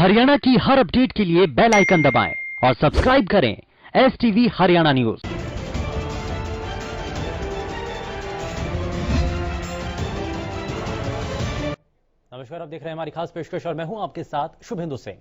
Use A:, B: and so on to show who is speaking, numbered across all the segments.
A: हरियाणा की हर अपडेट के लिए बेल आइकन दबाएं और सब्सक्राइब करें STV हरियाणा न्यूज।
B: नमस्कार, आप देख रहे हैं हमारी खास पेशकश और मैं हूं आपके साथ शुभेंदु सिंह।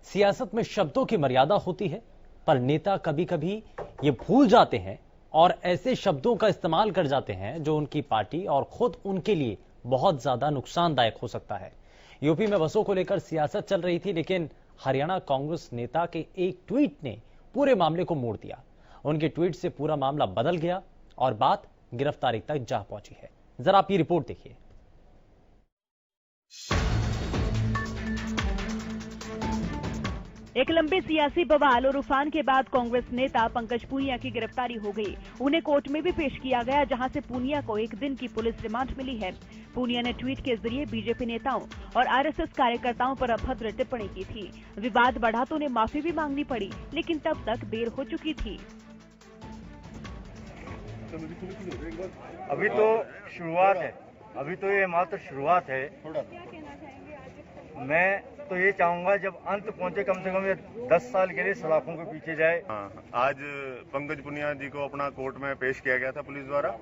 B: सियासत में शब्दों की मर्यादा होती है, पर नेता कभी कभी ये भूल जाते हैं और ऐसे शब्दों का इस्तेमाल कर जाते हैं जो उनकी पार्टी और खुद उनके लिए बहुत ज्यादा नुकसानदायक हो सकता है। यूपी में बसों को लेकर सियासत चल रही थी, लेकिन हरियाणा कांग्रेस नेता के एक ट्वीट ने पूरे मामले को मोड़ दिया। उनके ट्वीट से पूरा मामला बदल गया और बात गिरफ्तारी तक जा पहुंची है। जरा आप ये रिपोर्ट देखिए।
C: एक लंबे सियासी बवाल और उफान के बाद कांग्रेस नेता पंकज पूनिया की गिरफ्तारी हो गई। उन्हें कोर्ट में भी पेश किया गया, जहां से पूनिया को 1 दिन की पुलिस रिमांड मिली है। पूनिया ने ट्वीट के जरिए बीजेपी नेताओं और आरएसएस कार्यकर्ताओं पर अभद्र टिप्पणी की थी। विवाद बढ़ा तो उन्हें माफी भी मांगनी पड़ी, लेकिन तब तक देर हो चुकी थी।
D: अभी तो शुरुआत है, अभी तो ये मात्र शुरुआत है। मैं तो ये चाहूंगा जब अंत पहुंचे, कम से कम ये 10 साल के लिए सलाखों के पीछे जाए।
E: आज पंकज पूनिया जी को अपना कोर्ट में पेश किया गया था पुलिस द्वारा,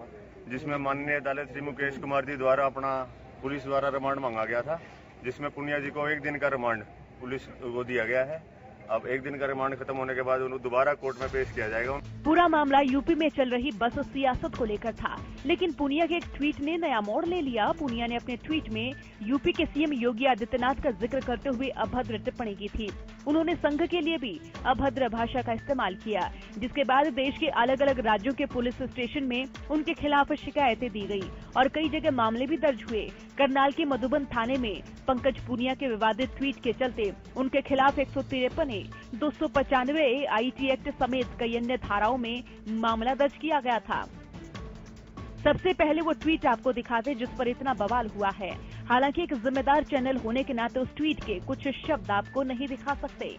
E: जिसमें माननीय अदालत श्री मुकेश कुमार जी द्वारा अपना पुलिस द्वारा रिमांड मांगा गया था, जिसमें पूनिया जी को 1 दिन का रिमांड पुलिस को दिया गया है। अब 1 दिन का रिमांड खत्म होने के बाद उन्हें दोबारा कोर्ट में पेश किया जाएगा।
C: पूरा मामला यूपी में चल रही बस सियासत को लेकर था, लेकिन पूनिया के एक ट्वीट ने नया मोड़ ले लिया। पूनिया ने अपने ट्वीट में यूपी के सीएम योगी आदित्यनाथ का जिक्र करते हुए अभद्र टिप्पणी की थी। उन्होंने संघ के लिए भी अभद्र भाषा का इस्तेमाल किया, जिसके बाद देश के अलग अलग राज्यों के पुलिस स्टेशन में उनके खिलाफ शिकायतें दी गई और कई जगह मामले भी दर्ज हुए। करनाल के मधुबन थाने में पंकज पूनिया के विवादित ट्वीट के चलते उनके खिलाफ 153 295 IT एक्ट समेत कई अन्य धाराओं में मामला दर्ज किया गया था। सबसे पहले वो ट्वीट आपको दिखाते जिस पर इतना बवाल हुआ है। हालांकि एक जिम्मेदार चैनल होने के नाते उस ट्वीट के कुछ शब्द आपको नहीं दिखा सकते।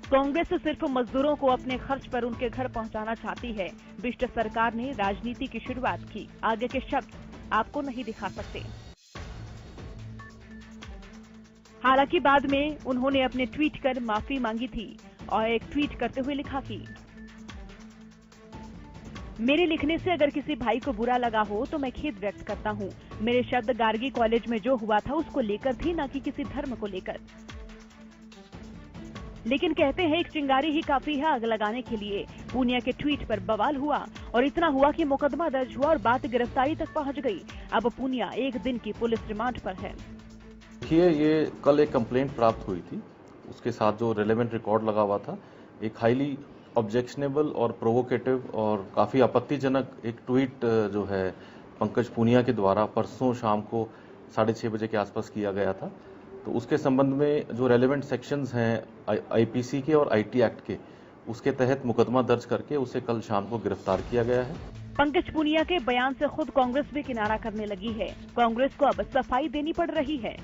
C: कांग्रेस सिर्फ मजदूरों को अपने खर्च पर उनके घर पहुंचाना चाहती है। विष्ट सरकार ने राजनीति की शुरुआत की, आगे के शब्द आपको नहीं दिखा सकते। हालांकि बाद में उन्होंने अपने ट्वीट कर माफी मांगी थी और एक ट्वीट करते हुए लिखा कि मेरे लिखने से अगर किसी भाई को बुरा लगा हो तो मैं खेद व्यक्त करता हूं। मेरे शब्द गार्गी कॉलेज में जो हुआ था उसको लेकर थी, न कि किसी धर्म को लेकर। लेकिन कहते हैं एक चिंगारी ही काफी है आग लगाने के लिए। पूनिया के ट्वीट पर बवाल हुआ और इतना हुआ कि मुकदमा दर्ज हुआ और बात गिरफ्तारी तक पहुंच गई। अब पूनिया 1 दिन की पुलिस रिमांड पर है।
F: देखिए, ये कल एक कंप्लेंट प्राप्त हुई थी, उसके साथ जो रेलेवेंट रिकॉर्ड लगा हुआ था, एक हाईली ऑब्जेक्शनेबल और प्रोवोकेटिव और काफ़ी आपत्तिजनक एक ट्वीट जो है पंकज पूनिया के द्वारा परसों शाम को 6:30 बजे के आसपास किया गया था। तो उसके संबंध में जो रेलेवेंट सेक्शंस हैं IPC के और IT एक्ट के, उसके तहत मुकदमा दर्ज करके उसे कल शाम को गिरफ्तार किया गया है।
C: पंकज पूनिया के बयान से खुद कांग्रेस भी किनारा करने लगी है। कांग्रेस को अब सफाई देनी पड़ रही है।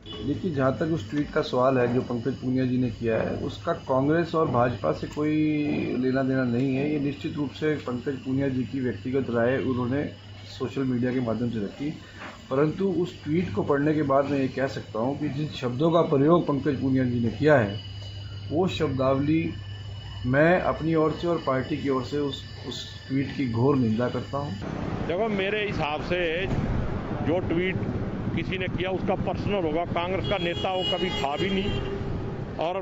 G: देखिए, जहाँ तक उस ट्वीट का सवाल है जो पंकज पूनिया जी ने किया है, उसका कांग्रेस और भाजपा से कोई लेना देना नहीं है। ये निश्चित रूप से पंकज पूनिया जी की व्यक्तिगत राय उन्होंने सोशल मीडिया के माध्यम से रखी, परंतु उस ट्वीट को पढ़ने के बाद मैं ये कह सकता हूँ कि जिन शब्दों का प्रयोग पंकज पूनिया जी ने किया है, वो शब्दावली मैं अपनी ओर से और पार्टी की ओर से उस ट्वीट की घोर निंदा करता हूँ।
H: देखो, मेरे हिसाब से जो ट्वीट किसी ने किया उसका पर्सनल होगा। कांग्रेस का नेता वो कभी था भी नहीं और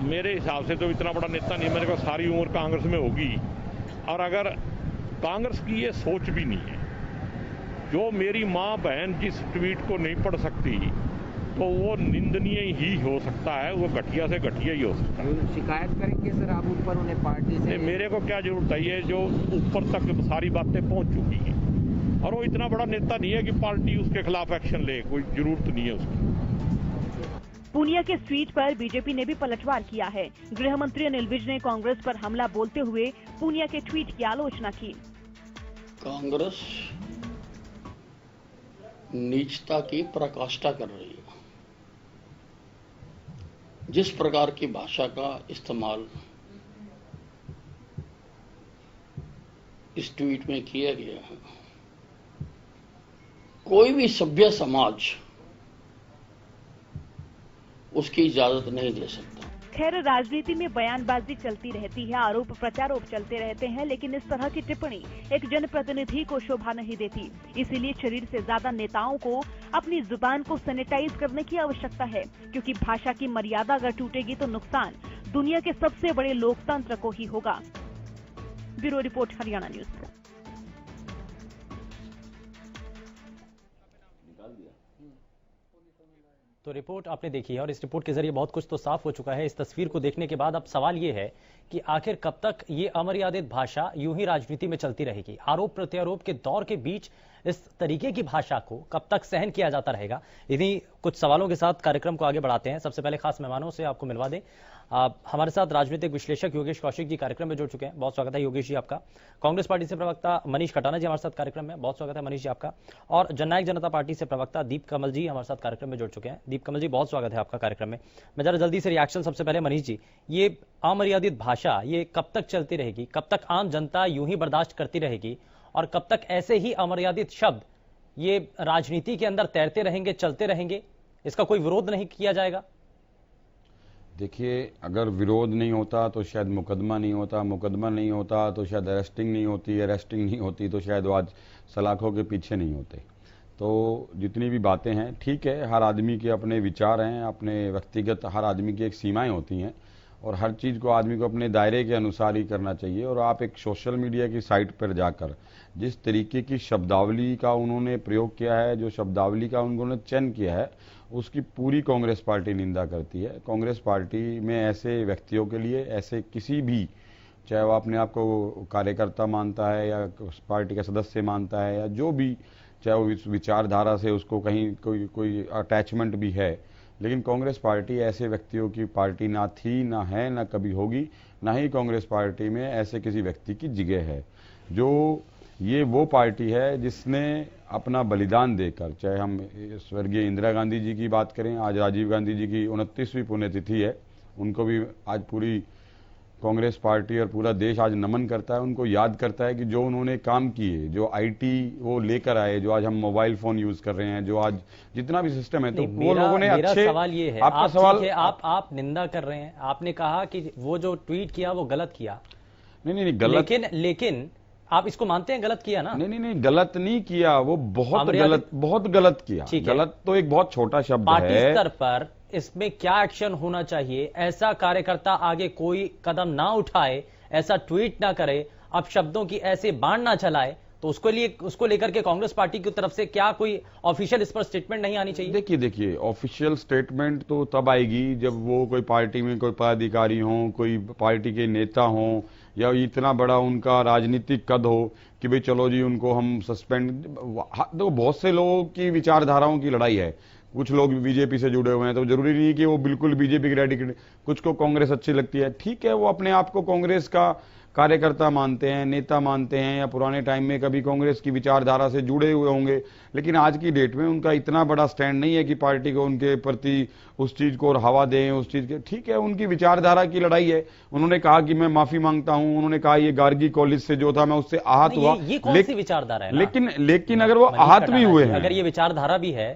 H: मेरे हिसाब से तो इतना बड़ा नेता नहीं, मेरे को सारी उम्र कांग्रेस में होगी। और अगर कांग्रेस की ये सोच भी नहीं है, जो मेरी माँ बहन जिस ट्वीट को नहीं पढ़ सकती तो वो निंदनीय ही हो सकता है, वो घटिया से घटिया ही हो सकता है।
I: शिकायत करेंगे सर आप ऊपर उन्हें पार्टी से?
H: मेरे को क्या जरूरत है, ये जो ऊपर तक सारी बातें पहुंच चुकी हैं और वो इतना बड़ा नेता नहीं है कि पार्टी उसके खिलाफ एक्शन ले, कोई जरूरत नहीं है उसकी।
C: पूनिया के ट्वीट पर बीजेपी ने भी पलटवार किया है। गृह मंत्री अनिल विज ने कांग्रेस पर हमला बोलते हुए पूनिया के ट्वीट की आलोचना की।
J: कांग्रेस नीचता की पराकाष्ठा कर रही है। जिस प्रकार की भाषा का इस्तेमाल इस ट्वीट में किया गया है, कोई भी सभ्य समाज उसकी इजाजत नहीं दे सकता।
C: खैर, राजनीति में बयानबाजी चलती रहती है, आरोप प्रत्यारोप चलते रहते हैं, लेकिन इस तरह की टिप्पणी एक जनप्रतिनिधि को शोभा नहीं देती। इसीलिए शरीर से ज्यादा नेताओं को अपनी जुबान को सैनिटाइज करने की आवश्यकता है, क्योंकि भाषा की मर्यादा अगर टूटेगी तो नुकसान दुनिया के सबसे बड़े लोकतंत्र को ही होगा। Bureau report, Haryana news.
B: तो रिपोर्ट आपने देखी है और इस रिपोर्ट के जरिए बहुत कुछ तो साफ हो चुका है। इस तस्वीर को देखने के बाद अब सवाल ये है कि आखिर कब तक ये अमर्यादित भाषा यूं ही राजनीति में चलती रहेगी। आरोप प्रत्यारोप के दौर के बीच इस तरीके की भाषा को कब तक सहन किया जाता रहेगा। इन्हीं कुछ सवालों के साथ कार्यक्रम को आगे बढ़ाते हैं। सबसे पहले खास मेहमानों से आपको मिलवा दें। हमारे साथ राजनीतिक विश्लेषक योगेश कौशिक जी कार्यक्रम में जुड़ चुके हैं, बहुत स्वागत है योगेश जी आपका। कांग्रेस पार्टी से प्रवक्ता मनीष खटाना जी हमारे साथ कार्यक्रम में, बहुत स्वागत है मनीष जी आपका। और जननायक जनता पार्टी से प्रवक्ता दीप कमल जी हमारे साथ कार्यक्रम में जुड़ चुके हैं। दीप कमल जी, बहुत स्वागत है आपका कार्यक्रम में। मैं जरा जल्दी से रिएक्शन, सबसे पहले मनीष जी, ये अमर्यादित भाषा ये कब तक चलती रहेगी, कब तक आम जनता यूं ही बर्दाश्त करती रहेगी और कब तक ऐसे ही अमर्यादित शब्द ये राजनीति के अंदर तैरते रहेंगे, चलते रहेंगे, इसका कोई विरोध नहीं किया जाएगा?
K: देखिए, अगर विरोध नहीं होता तो शायद मुकदमा नहीं होता, मुकदमा नहीं होता तो शायद अरेस्टिंग नहीं होती, अरेस्टिंग नहीं होती तो शायद वो आज सलाखों के पीछे नहीं होते। तो जितनी भी बातें हैं, ठीक है, हर आदमी के अपने विचार हैं, अपने व्यक्तिगत हर आदमी की एक सीमाएं होती हैं और हर चीज़ को आदमी को अपने दायरे के अनुसार ही करना चाहिए। और आप एक सोशल मीडिया की साइट पर जाकर जिस तरीके की शब्दावली का उन्होंने प्रयोग किया है, जो शब्दावली का उन्होंने चयन किया है, उसकी पूरी कांग्रेस पार्टी निंदा करती है। कांग्रेस पार्टी में ऐसे व्यक्तियों के लिए, ऐसे किसी भी, चाहे वो अपने आप को कार्यकर्ता मानता है या पार्टी का सदस्य मानता है या जो भी, चाहे वो इस विचारधारा से उसको कहीं कोई अटैचमेंट भी है, लेकिन कांग्रेस पार्टी ऐसे व्यक्तियों की पार्टी ना थी, ना है, ना कभी होगी, ना ही कांग्रेस पार्टी में ऐसे किसी व्यक्ति की जगह है। जो ये वो पार्टी है जिसने अपना बलिदान देकर, चाहे हम स्वर्गीय इंदिरा गांधी जी की बात करें, आज राजीव गांधी जी की 29वीं पुण्यतिथि है, उनको भी आज पूरी कांग्रेस पार्टी और पूरा देश आज नमन करता है, उनको याद करता है कि जो उन्होंने काम किए, जो आईटी वो लेकर आए, जो आज हम मोबाइल फोन यूज कर रहे हैं, जो आज जितना भी सिस्टम है, तो वो लोगों ने अच्छे।
B: सवाल ये है, आपका सवाल है, आप निंदा कर रहे हैं, आपने कहा कि वो जो ट्वीट किया वो गलत किया।
K: नहीं गलत,
B: लेकिन आप इसको मानते हैं गलत किया ना?
K: नहीं गलत नहीं किया, वो बहुत गलत किया। गलत तो एक बहुत छोटा शब्द है।
B: पार्टी स्तर पर इसमें क्या एक्शन होना चाहिए? ऐसा कार्यकर्ता आगे कोई कदम ना उठाए, ऐसा ट्वीट ना करे, अब शब्दों की ऐसे बाण ना चलाए, तो उसको लेकर के कांग्रेस पार्टी की तरफ से क्या कोई ऑफिशियल इस पर स्टेटमेंट नहीं आनी चाहिए?
K: देखिए ऑफिशियल स्टेटमेंट तो तब आएगी जब वो कोई पार्टी में कोई पदाधिकारी हो, कोई पार्टी के नेता हो, या इतना बड़ा उनका राजनीतिक कद हो कि भाई चलो जी उनको हम सस्पेंड। तो बहुत से लोगों की विचारधाराओं की लड़ाई है, कुछ लोग बीजेपी से जुड़े हुए हैं, तो जरूरी नहीं कि वो बिल्कुल बीजेपी की रेडिकेट, कुछ को कांग्रेस अच्छी लगती है, ठीक है, वो अपने आप को कांग्रेस का कार्यकर्ता मानते हैं, नेता मानते हैं, या पुराने टाइम में कभी कांग्रेस की विचारधारा से जुड़े हुए होंगे, लेकिन आज की डेट में उनका इतना बड़ा स्टैंड नहीं है कि पार्टी को उनके प्रति उस चीज को और हवा दें, उस चीज के, ठीक है, उनकी विचारधारा की लड़ाई है। उन्होंने कहा कि मैं माफी मांगता हूं, उन्होंने कहा ये गार्गी कॉलेज से जो था मैं उससे आहत हुआ।
B: ये कौन सी विचारधारा है?
K: लेकिन अगर वो आहत भी हुए हैं,
B: अगर ये विचारधारा भी है,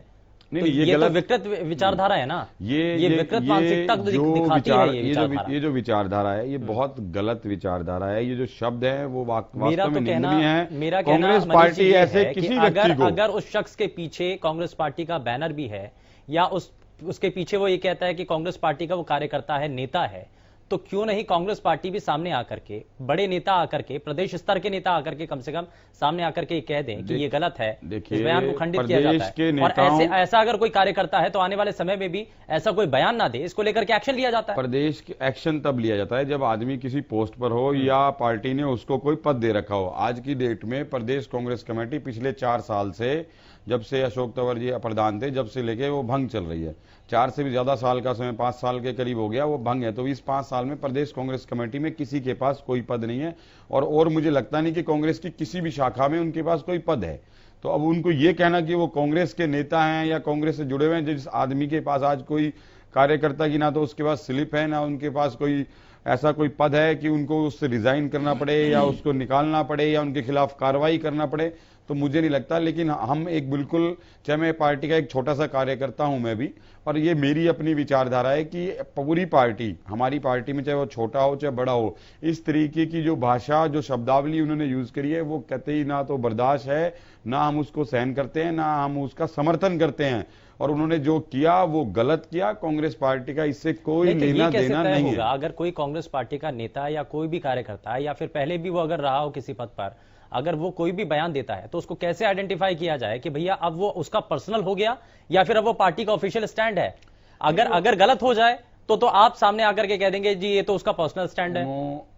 K: नहीं,
B: तो
K: ये
B: गलत तो विकृत विचारधारा है ना? ये विकृत मानसिकता दिखाती है
K: ये जो विचारधारा है, ये बहुत गलत विचारधारा है। ये जो शब्द है वो वास्तव में निंदनीय है। कांग्रेस पार्टी ऐसे किसी व्यक्ति को,
B: अगर उस शख्स के पीछे कांग्रेस पार्टी का बैनर भी है, या उसके पीछे वो ये कहता है कि कांग्रेस पार्टी का वो कार्यकर्ता है, नेता है, तो क्यों नहीं कांग्रेस पार्टी भी सामने आकर के, बड़े नेता आकर के, प्रदेश स्तर के नेता आकर के कम से कम सामने आकर के कह दें कि ये गलत है, इस बयान को खंडित किया जाता है। और ऐसा अगर कोई कार्यकर्ता है तो आने वाले समय में भी ऐसा कोई बयान ना दे, इसको लेकर के एक्शन लिया जाता है।
K: प्रदेश के एक्शन तब लिया जाता है जब आदमी किसी पोस्ट पर हो या पार्टी ने उसको कोई पद दे रखा हो। आज की डेट में प्रदेश कांग्रेस कमेटी पिछले 4 साल से, जब से अशोक तंवर जी प्रधान थे, जब से लेके वो भंग चल रही है। 4 से भी ज्यादा साल का समय, 5 साल के करीब हो गया वो भंग है। तो इस 5 साल में प्रदेश कांग्रेस कमेटी में किसी के पास कोई पद नहीं है, और मुझे लगता नहीं कि कांग्रेस की किसी भी शाखा में उनके पास कोई पद है। तो अब उनको ये कहना कि वो कांग्रेस के नेता हैं या कांग्रेस से जुड़े हुए हैं, जिस आदमी के पास आज कोई कार्यकर्ता की ना तो उसके पास स्लिप है, ना उनके पास कोई ऐसा कोई पद है कि उनको उससे रिजाइन करना पड़े या उसको निकालना पड़े या उनके खिलाफ कार्रवाई करना पड़े, तो तो मुझे नहीं लगता। लेकिन हम एक बिल्कुल, चाहे मैं पार्टी का एक छोटा सा कार्यकर्ता हूं मैं भी, और ये मेरी अपनी विचारधारा है कि पूरी पार्टी, हमारी पार्टी में चाहे वो छोटा हो चाहे बड़ा हो, इस तरीके की जो भाषा, जो शब्दावली उन्होंने यूज करी है, वो कतई ना तो बर्दाश्त है, ना हम उसको सहन करते हैं, ना हम उसका समर्थन करते हैं। और उन्होंने जो किया वो गलत किया। कांग्रेस पार्टी का इससे कोई लेना देना नहीं है।
B: अगर कोई कांग्रेस पार्टी का नेता या कोई भी कार्यकर्ता है, या फिर पहले भी वो अगर रहा हो किसी पद पर, अगर वो कोई भी बयान देता है तो उसको कैसे आइडेंटिफाई किया जाए कि भैया अब वो उसका पर्सनल हो गया या फिर अब वो पार्टी का ऑफिशियल स्टैंड है? अगर गलत हो जाए तो आप सामने आकर के कह देंगे जी ये तो उसका पर्सनल स्टैंड है।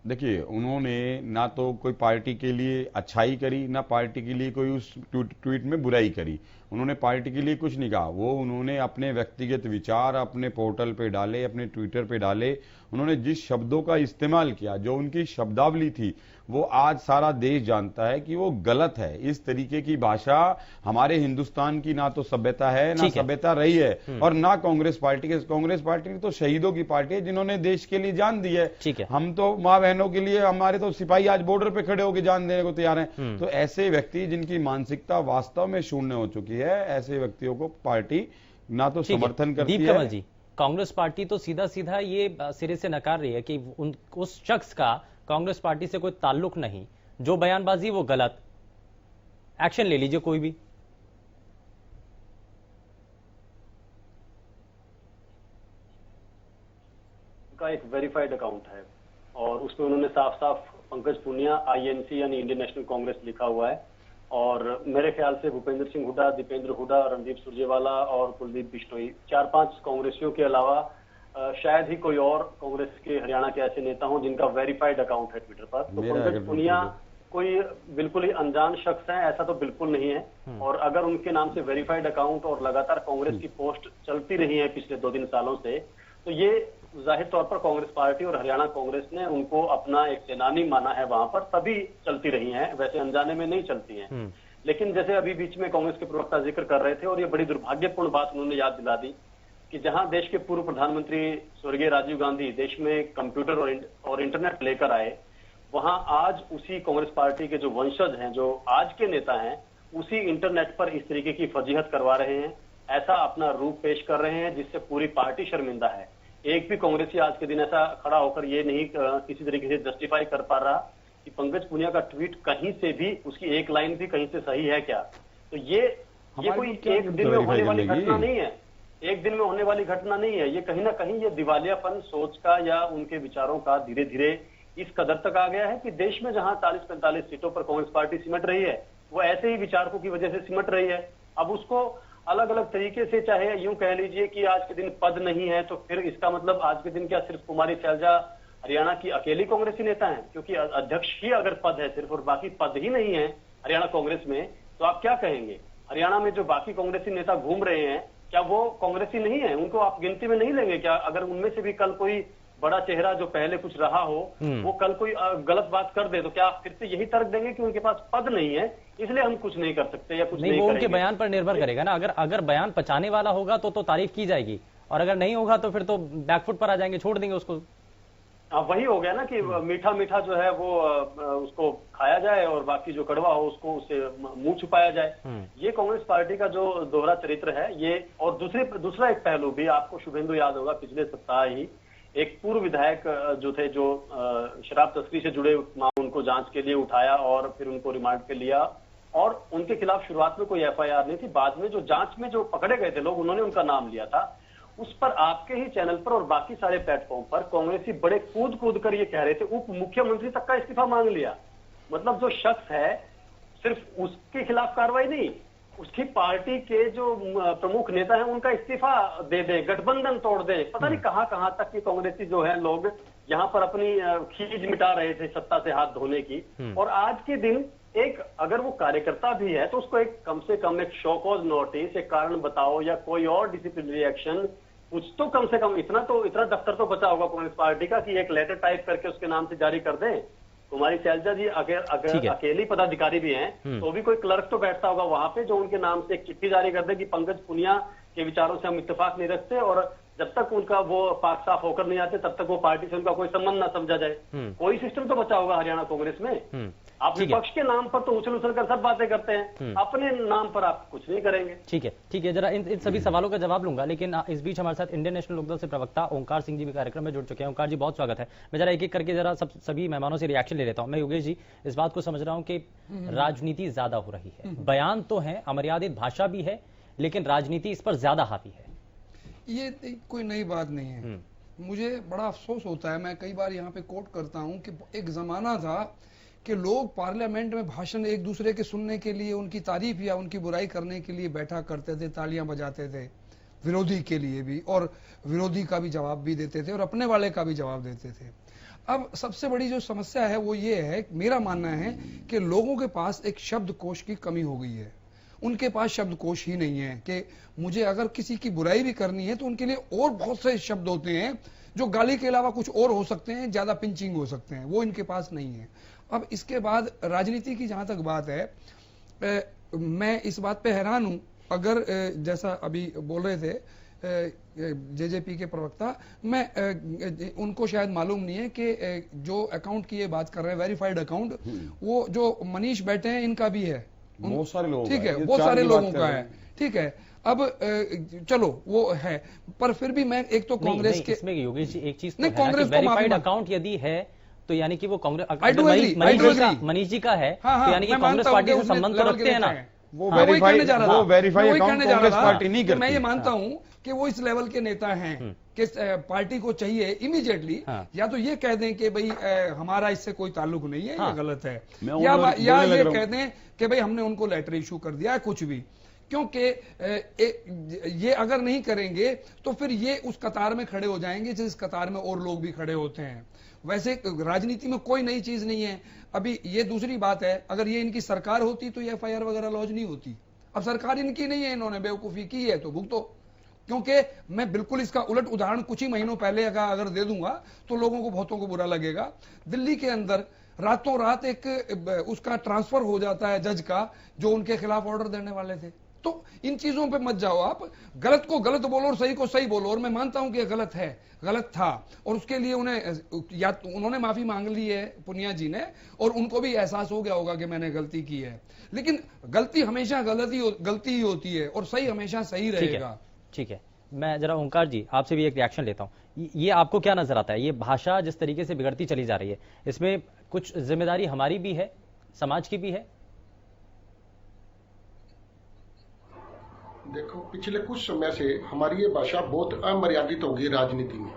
K: देखिए, उन्होंने ना तो कोई पार्टी के लिए अच्छाई करी, ना पार्टी के लिए कोई उस ट्वीट में बुराई करी। उन्होंने पार्टी के लिए कुछ नहीं कहा। वो उन्होंने अपने व्यक्तिगत विचार अपने पोर्टल पे डाले, अपने ट्विटर पे डाले। उन्होंने जिस शब्दों का इस्तेमाल किया, जो उनकी शब्दावली थी, वो आज सारा देश जानता है कि वो गलत है। इस तरीके की भाषा हमारे हिंदुस्तान की ना तो सभ्यता है, ना सभ्यता रही है, और ना कांग्रेस पार्टी के। कांग्रेस पार्टी तो शहीदों की पार्टी है जिन्होंने देश के लिए जान दी है। हम तो माँ बहनों के लिए, हमारे तो सिपाही आज बॉर्डर पे खड़े होकर जान देने को तैयार हैं। तो ऐसे व्यक्ति जिनकी मानसिकता वास्तव में शून्य हो चुकी है, ऐसे व्यक्तियों को पार्टी ना तो समर्थन करती है।
B: कमल जी, कांग्रेस पार्टी तो सीधा सीधा ये सिरे से नकार रही है कि उस शख्स का कांग्रेस पार्टी से कोई ताल्लुक नहीं, जो बयानबाजी वो गलत, एक्शन ले लीजिए कोई भी।
L: का एक वेरीफाइड अकाउंट है और उसमें उन्होंने साफ साफ पंकज पुनिया INC यानी इंडियन नेशनल कांग्रेस लिखा हुआ है। और मेरे ख्याल से भूपेंद्र सिंह हुड्डा, दीपेंद्र हुड्डा, रणदीप सुरजेवाला और कुलदीप बिश्नोई, 4-5 कांग्रेसियों के अलावा शायद ही कोई और कांग्रेस के हरियाणा के ऐसे नेता हों जिनका वेरीफाइड अकाउंट है ट्विटर पर। तो पंकज पुनिया कोई बिल्कुल ही अनजान शख्स है, ऐसा तो बिल्कुल नहीं है। और अगर उनके नाम से वेरीफाइड अकाउंट और लगातार कांग्रेस की पोस्ट चलती रही है पिछले 2-3 सालों से, तो ये जाहिर तौर पर कांग्रेस पार्टी और हरियाणा कांग्रेस ने उनको अपना एक सेनानी माना है वहां पर, तभी चलती रही हैं, वैसे अनजाने में नहीं चलती हैं। लेकिन जैसे अभी बीच में कांग्रेस के प्रवक्ता जिक्र कर रहे थे, और ये बड़ी दुर्भाग्यपूर्ण बात उन्होंने याद दिला दी कि जहां देश के पूर्व प्रधानमंत्री स्वर्गीय राजीव गांधी देश में कंप्यूटर और इंटरनेट लेकर आए, वहां आज उसी कांग्रेस पार्टी के जो वंशज हैं, जो आज के नेता हैं, उसी इंटरनेट पर इस तरीके की फजीहत करवा रहे हैं, ऐसा अपना रूप पेश कर रहे हैं जिससे पूरी पार्टी शर्मिंदा है। एक भी कांग्रेसी आज के दिन ऐसा खड़ा होकर ये नहीं किसी तरीके से जस्टिफाई कर पा रहा कि पंकज पुनिया का ट्वीट कहीं से भी, उसकी एक लाइन भी कहीं से सही है क्या। तो ये कोई एक दिन में होने वाली घटना नहीं है, एक दिन में होने वाली घटना नहीं है। ये कहीं ना कहीं ये दिवालियापन सोच का या उनके विचारों का धीरे धीरे इस कदर तक आ गया है कि देश में जहां 40-45 सीटों पर कांग्रेस पार्टी सिमट रही है, वो ऐसे ही विचारकों की वजह से सिमट रही है। अब उसको अलग अलग तरीके से, चाहे यूं कह लीजिए कि आज के दिन पद नहीं है, तो फिर इसका मतलब आज के दिन क्या सिर्फ कुमारी शैलजा हरियाणा की अकेली कांग्रेसी नेता हैं? क्योंकि अध्यक्ष ही अगर पद है सिर्फ और बाकी पद ही नहीं है हरियाणा कांग्रेस में, तो आप क्या कहेंगे? हरियाणा में जो बाकी कांग्रेसी नेता घूम रहे हैं, क्या वो कांग्रेसी नहीं है? उनको आप गिनती में नहीं लेंगे क्या? अगर उनमें से भी कल कोई बड़ा चेहरा जो पहले कुछ रहा हो, वो कल कोई गलत बात कर दे, तो क्या आप फिर से यही तर्क देंगे कि उनके पास पद नहीं है इसलिए हम कुछ नहीं कर सकते या कुछ नहीं
B: वो
L: करेंगे?
B: उनके बयान पर निर्भर करेगा ना। अगर बयान पचाने वाला होगा तो तारीफ की जाएगी, और अगर नहीं होगा तो फिर तो बैकफुट पर आ जाएंगे, छोड़ देंगे उसको।
L: वही हो गया ना कि मीठा मीठा जो है वो उसको खाया जाए और बाकी जो कड़वा हो उसको उससे मुंह छुपाया जाए। ये कांग्रेस पार्टी का जो दोहरा चरित्र है ये। और दूसरा एक पहलू भी आपको शुभेंदु याद होगा, पिछले सप्ताह ही एक पूर्व विधायक जो थे, जो शराब तस्करी से जुड़े उनको जांच के लिए उठाया और फिर उनको रिमांड पे लिया, और उनके खिलाफ शुरुआत में कोई FIR नहीं थी। बाद में जो जांच में जो पकड़े गए थे लोग, उन्होंने उनका नाम लिया था। उस पर आपके ही चैनल पर और बाकी सारे प्लेटफॉर्म पर कांग्रेसी बड़े कूद कर ये कह रहे थे, उप मुख्यमंत्री तक का इस्तीफा मांग लिया। मतलब जो शख्स है, सिर्फ उसके खिलाफ कार्रवाई नहीं, उसकी पार्टी के जो प्रमुख नेता हैं उनका इस्तीफा दे दे, गठबंधन तोड़ दे। पता नहीं कहां कहां तक की कांग्रेसी जो है लोग यहाँ पर अपनी खीज मिटा रहे थे सत्ता से हाथ धोने की। और आज के दिन एक अगर वो कार्यकर्ता भी है तो उसको एक कम से कम एक शो कॉज नोटिस, एक कारण बताओ या कोई और डिसिप्लिनरी एक्शन, कुछ तो कम से कम इतना दफ्तर तो बचा होगा कांग्रेस पार्टी का कि एक लेटर टाइप करके उसके नाम से जारी कर दें। कुमारी शैलजा जी अगर अकेली पदाधिकारी भी हैं तो भी कोई क्लर्क तो बैठता होगा वहां पे जो उनके नाम से एक चिट्ठी जारी कर दे कि पंकज पुनिया के विचारों से हम इत्तेफाक नहीं रखते, और जब तक उनका वो पाक साफ होकर नहीं आते तब तक वो पार्टी से उनका कोई संबंध ना समझा जाए। कोई सिस्टम तो बचा होगा हरियाणा कांग्रेस में। आप विपक्ष के नाम पर तो उछल उछल कर सब बातें करते हैं, अपने नाम पर आप कुछ नहीं करेंगे।
B: ठीक है, जरा इन सभी सवालों का जवाब लूंगा, लेकिन इस बीच हमारे साथ इंडियन नेशनल लोकदल से प्रवक्ता ओंकार सिंह जी भी कार्यक्रम में जुड़ चुके हैं। ओंकार जी, बहुत स्वागत है। मैं जरा एक एक करके जरा सभी मेहमानों से रिएक्शन ले लेता हूं। मैं योगेश जी, इस बात को समझ रहा हूं कि राजनीति ज्यादा हो रही है, बयान तो है, अमर्यादित भाषा भी है, लेकिन राजनीति इस पर ज्यादा हावी है।
M: ये कोई नई बात नहीं है। मुझे बड़ा अफसोस होता है, मैं कई बार यहाँ पे कोट करता हूँ कि एक जमाना था कि लोग पार्लियामेंट में भाषण एक दूसरे के सुनने के लिए, उनकी तारीफ या उनकी बुराई करने के लिए बैठा करते थे, तालियां बजाते थे, विरोधी के लिए भी, और विरोधी का भी जवाब भी देते थे और अपने वाले का भी जवाब देते थे। अब सबसे बड़ी जो समस्या है वो ये है, मेरा मानना है कि लोगों के पास एक शब्दकोश की कमी हो गई है। उनके पास शब्दकोश ही नहीं है कि मुझे अगर किसी की बुराई भी करनी है तो उनके लिए और बहुत से शब्द होते हैं जो गाली के अलावा कुछ और हो सकते हैं, ज्यादा पिंचिंग हो सकते हैं, वो इनके पास नहीं है। अब इसके बाद राजनीति की जहां तक बात है, मैं इस बात पे हैरान हूं, अगर जैसा अभी बोल रहे थे जेजेपी के प्रवक्ता, मैं उनको शायद मालूम नहीं है कि जो अकाउंट की ये बात कर रहे हैं, वेरीफाइड अकाउंट, वो जो मनीष बैठे हैं इनका भी है,
K: बहुत सारे लोग,
M: ठीक है, बहुत सारे लोगों का है, ठीक है। अब चलो वो है, पर फिर भी मैं एक तो कांग्रेस के,
B: इसमें योगेश जी एक चीज
M: नहीं, कांग्रेस
B: वेरीफाइड अकाउंट यदि है तो यानी कि वो कांग्रेस मनीष जी का है, तो यानी कि कांग्रेस पार्टी से संबंध तो रखते हैं ना।
K: वो वेरीफाई अकाउंट कांग्रेस पार्टी नहीं करती।
M: मैं ये मानता हूं कि वो इस लेवल के नेता हैं कि पार्टी को चाहिए इमीडिएटली या तो ये कह दें कि भाई हमारा इससे कोई ताल्लुक नहीं है, ये गलत है, या ये कह दें कि भाई हमने उनको लेटर इशू कर दिया है, कुछ भी। क्योंकि ये अगर नहीं करेंगे तो फिर ये उस कतार में खड़े हो जाएंगे जिस कतार में और लोग भी खड़े होते हैं। वैसे राजनीति में कोई नई चीज नहीं है। अभी ये दूसरी बात है, अगर ये इनकी सरकार होती तो ये FIR वगैरह लॉन्च नहीं होती। अब सरकार इनकी नहीं है, इन्होंने बेवकूफी की है तो भुगतो। क्योंकि मैं बिल्कुल इसका उलट उदाहरण कुछ ही महीनों पहले अगर दे दूंगा तो लोगों को, बहुतों को बुरा लगेगा। दिल्ली के अंदर रातों रात एक उसका ट्रांसफर हो जाता है जज का, जो उनके खिलाफ ऑर्डर देने वाले थे। तो इन चीजों पे मत जाओ आप, गलत को गलत बोलो और सही को सही बोलो। और मैं मानता हूं कि यह गलत है, गलत था, और उसके लिए उन्होंने माफी मांग ली है पुनिया जी ने, और उनको भी एहसास हो गया होगा कि मैंने गलती की है। लेकिन गलती हमेशा गलती ही होती है और सही हमेशा सही रहेगा।
B: ठीक है, मैं जरा ओंकार जी आपसे भी एक रिएक्शन लेता हूं। ये आपको क्या नजर आता है, ये भाषा जिस तरीके से बिगड़ती चली जा रही है, इसमें कुछ जिम्मेदारी हमारी भी है, समाज की भी है?
N: देखो, पिछले कुछ समय से हमारी ये भाषा बहुत अमर्यादित हो गई राजनीति में।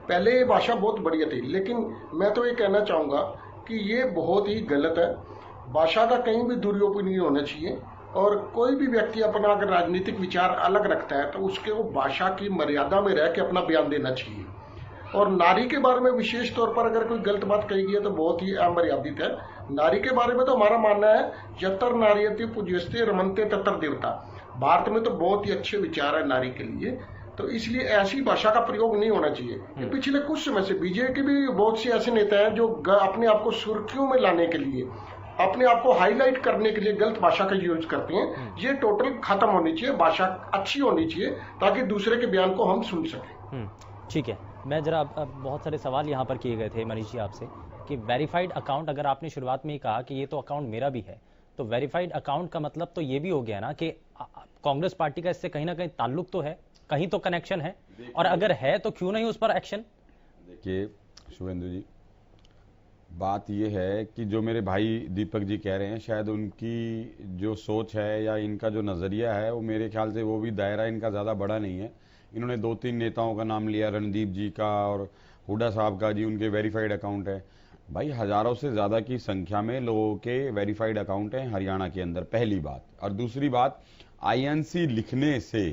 N: पहले ये भाषा बहुत बढ़िया थी, लेकिन मैं तो ये कहना चाहूंगा कि ये बहुत ही गलत है। भाषा का कहीं भी दुरुपयोग नहीं होना चाहिए, और कोई भी व्यक्ति अपना अगर राजनीतिक विचार अलग रखता है तो उसके वो भाषा की मर्यादा में रह के अपना बयान देना चाहिए। और नारी के बारे में विशेष तौर पर अगर कोई गलत बात कही गई है तो बहुत ही अमर्यादित है। नारी के बारे में तो हमारा मानना है, यत्र नार्यति पूज्यस्ते रमन्ते तत्र देवता। भारत में तो बहुत ही अच्छे विचार है नारी के लिए, तो इसलिए ऐसी भाषा का प्रयोग नहीं होना चाहिए। पिछले कुछ समय से बीजेपी के भी बहुत से ऐसे नेता हैं जो अपने आप को सुर्खियों में लाने के लिए, अपने आप को हाईलाइट करने के लिए गलत भाषा का यूज करते हैं। ये टोटल खत्म होनी चाहिए, भाषा अच्छी होनी चाहिए ताकि दूसरे के बयान को हम सुन सकें।
B: ठीक है, मैं जरा बहुत सारे सवाल यहाँ पर किए गए थे मनीष जी आपसे कि वेरीफाइड अकाउंट, अगर आपने शुरुआत में ही कहा कि ये तो अकाउंट मेरा भी है, तो वेरीफाइड अकाउंट का मतलब तो ये भी हो गया ना कि कांग्रेस पार्टी का इससे कहीं ना कहीं ताल्लुक तो है, कहीं तो कनेक्शन है, और अगर है तो क्यों नहीं उस पर एक्शन?
K: देखिए शुभेंदु जी, बात यह है कि जो मेरे भाई दीपक जी कह रहे हैं, शायद उनकी जो सोच है या इनका जो नज़रिया है, वो मेरे ख्याल से वो भी दायरा इनका ज़्यादा बड़ा नहीं है। इन्होंने 2-3 नेताओं का नाम लिया, रणदीप जी का और हुड्डा साहब का, जी उनके वेरीफाइड अकाउंट है। भाई हज़ारों से ज़्यादा की संख्या में लोगों के वेरीफाइड अकाउंट हैं हरियाणा के अंदर, पहली बात। और दूसरी बात, INC लिखने से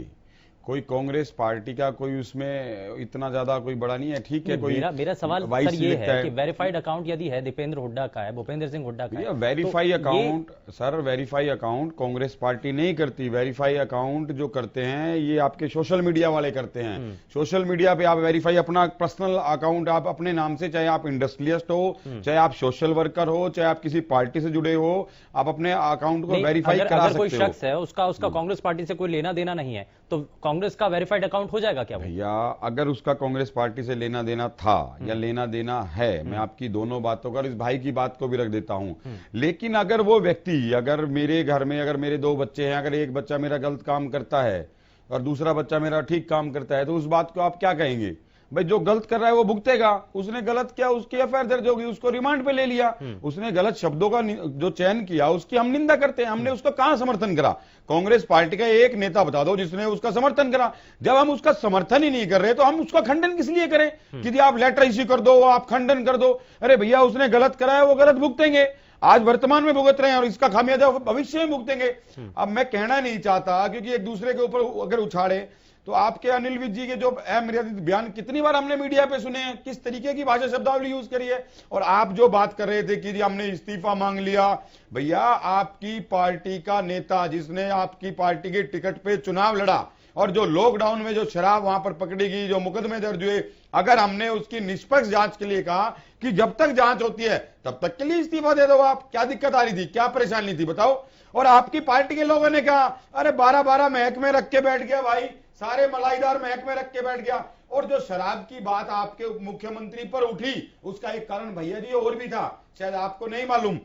K: कोई कांग्रेस पार्टी का कोई उसमें इतना ज्यादा कोई बड़ा नहीं है। ठीक है, कोई
B: मेरा सवाल सर ये है कि वेरीफाइड अकाउंट यदि है दीपेंद्र हुड्डा का है, भूपेंद्र सिंह हुड्डा का है,
K: verify account sir, verify account Congress party नहीं करती। वेरीफाई अकाउंट जो करते हैं ये आपके सोशल मीडिया वाले करते हैं। सोशल मीडिया पे आप वेरीफाई अपना पर्सनल अकाउंट आप अपने नाम से, चाहे आप इंडस्ट्रियलिस्ट हो, चाहे आप सोशल वर्कर हो, चाहे आप किसी पार्टी से जुड़े हो, आप अपने अकाउंट को वेरीफाई करा सकते हो।
B: कोई शख्स है उसका कांग्रेस पार्टी से कोई लेना देना नहीं है, तो कांग्रेस का वेरीफाइड अकाउंट हो जाएगा क्या?
K: भैया अगर उसका कांग्रेस पार्टी से लेना देना था या लेना देना है, मैं आपकी दोनों बातों का, इस भाई की बात को भी रख देता हूं, लेकिन अगर वो व्यक्ति, अगर मेरे घर में अगर मेरे 2 बच्चे हैं, अगर एक बच्चा मेरा गलत काम करता है और दूसरा बच्चा मेरा ठीक काम करता है, तो उस बात को आप क्या कहेंगे? भाई जो गलत कर रहा है वो भुगतेगा। उसने गलत किया, उसकी एफआईआर दर्ज होगी, उसको रिमांड पे ले लिया। उसने गलत शब्दों का जो चयन किया उसकी हम निंदा करते हैं। हमने उसका कहां समर्थन करा? कांग्रेस पार्टी का एक नेता बता दो जिसने उसका समर्थन करा। जब हम उसका समर्थन ही नहीं कर रहे तो हम उसका खंडन किस लिए करें कि आप लेटर इश्यू कर दो, आप खंडन कर दो? अरे भैया उसने गलत करा है, वो गलत भुगतेंगे। आज वर्तमान में भुगत रहे हैं और इसका खामियाजा भविष्य में भुगतेंगे। अब मैं कहना नहीं चाहता क्योंकि एक दूसरे के ऊपर अगर उछाड़े तो आपके अनिल विज जी के जो अमर्यादित बयान कितनी बार हमने मीडिया पे सुने हैं, किस तरीके की भाषा शब्दावली यूज करी है। और आप जो बात कर रहे थे कि जी हमने इस्तीफा मांग लिया, भैया आपकी पार्टी का नेता जिसने आपकी पार्टी के टिकट पे चुनाव लड़ा और जो लॉकडाउन में जो शराब वहां पर पकड़ी गई, जो मुकदमे दर्ज हुए, अगर हमने उसकी निष्पक्ष जांच के लिए कहा कि जब तक जांच होती है तब तक के लिए इस्तीफा दे दो आप, क्या दिक्कत आ रही थी, क्या परेशानी थी बताओ? और आपकी पार्टी के लोगों ने कहा अरे 12-12 महकमे रख के बैठ गया भाई, सारे मलाईदार महकमे रख के बैठ गया। और जो शराब की बात आपके मुख्यमंत्री पर उठी उसका एक कारण भैया जी और भी था, शायद आपको नहीं मालूम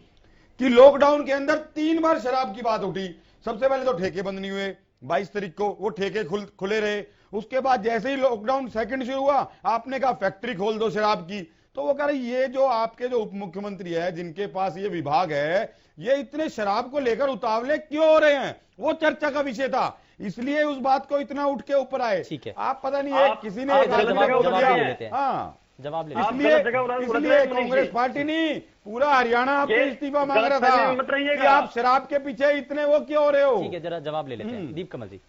K: कि लॉकडाउन के अंदर 3 बार शराब की बात उठी। सबसे पहले तो ठेके बंद नहीं हुए, 22 तारीख को वो ठेके खुले रहे। उसके बाद जैसे ही लॉकडाउन सेकंड शुरू हुआ आपने कहा फैक्ट्री खोल दो शराब की। तो वो कह रहे ये जो आपके जो उप मुख्यमंत्री है जिनके पास ये विभाग है, ये इतने शराब को लेकर उतावले क्यों हो रहे हैं? वो चर्चा का विषय था, इसलिए उस बात को इतना उठ के ऊपर आए।
B: ठीक है,
K: आप पता नहीं है किसी ने
B: जवाब
K: इसलिए कांग्रेस पार्टी नहीं पूरा हरियाणा आपसे इस्तीफा मांग रहा था कि आप शराब के पीछे इतने वो क्यों हो रहे हो?
B: ठीक है, जरा जवाब ले लेते हैं दीप कमल जी।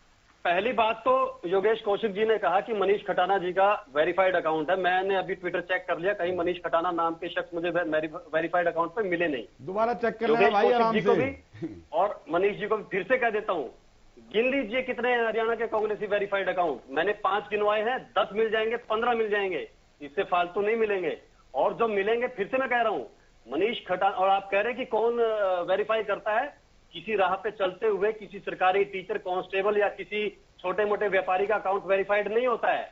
L: पहली बात तो योगेश कौशिक जी ने कहा कि मनीष खटाना जी का वेरीफाइड अकाउंट है। मैंने अभी ट्विटर चेक कर लिया, कहीं मनीष खटाना नाम के शख्स मुझे वेरीफाइड अकाउंट पे मिले नहीं।
K: दोबारा चेक कर लेना भाई आराम से।
L: और मनीष जी को फिर से कह देता हूँ, गिन लीजिए कितने हरियाणा के कांग्रेसी वेरीफाइड अकाउंट। मैंने 5 गिनवाए हैं, 10 मिल जाएंगे, 15 मिल जाएंगे, इससे फालतू नहीं मिलेंगे। और जो मिलेंगे फिर से मैं कह रहा हूँ मनीष खटाना, और आप कह रहे हैं कि कौन वेरीफाई करता है? किसी राह पे चलते हुए किसी सरकारी टीचर, कांस्टेबल या किसी छोटे मोटे व्यापारी का अकाउंट वेरीफाइड नहीं होता है।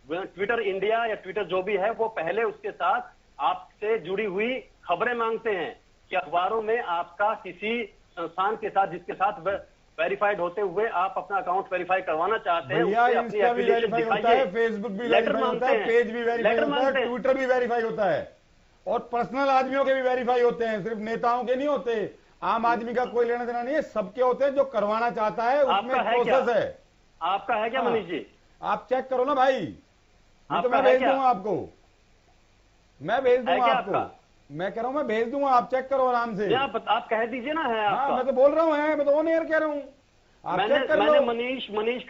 L: ट्विटर इंडिया या ट्विटर जो भी है वो पहले उसके साथ आपसे जुड़ी हुई खबरें मांगते हैं कि अखबारों में आपका किसी संस्थान के साथ जिसके साथ वेरीफाइड होते हुए आप अपना अकाउंट वेरीफाई करवाना चाहते हैं,
K: उससे अपनी एफिलिएशन दिखाइए। फेसबुक भी वेरीफाई होता है, पेज भी वेरीफाई होता है, ट्विटर भी वेरीफाई होता है और पर्सनल आदमियों के भी वेरीफाई होते हैं, सिर्फ नेताओं के नहीं होते। आम आदमी का कोई लेना देना नहीं है, सबके होते हैं। जो करवाना चाहता है उसमें प्रोसेस है।
L: आपका है क्या मनीष जी?
K: आप चेक करो ना भाई, तो मैं भेज दूंगा आपको, मैं भेज दूंगा आपको। मैं कह रहा हूँ मैं भेज दूंगा, आप चेक करो आराम से।
L: आप कह दीजिए ना है आपका।
K: मैं तो बोल रहा हूँ, मैं तो ऑन एयर कह रहा हूँ, आप चेक कर लो।
L: मनीष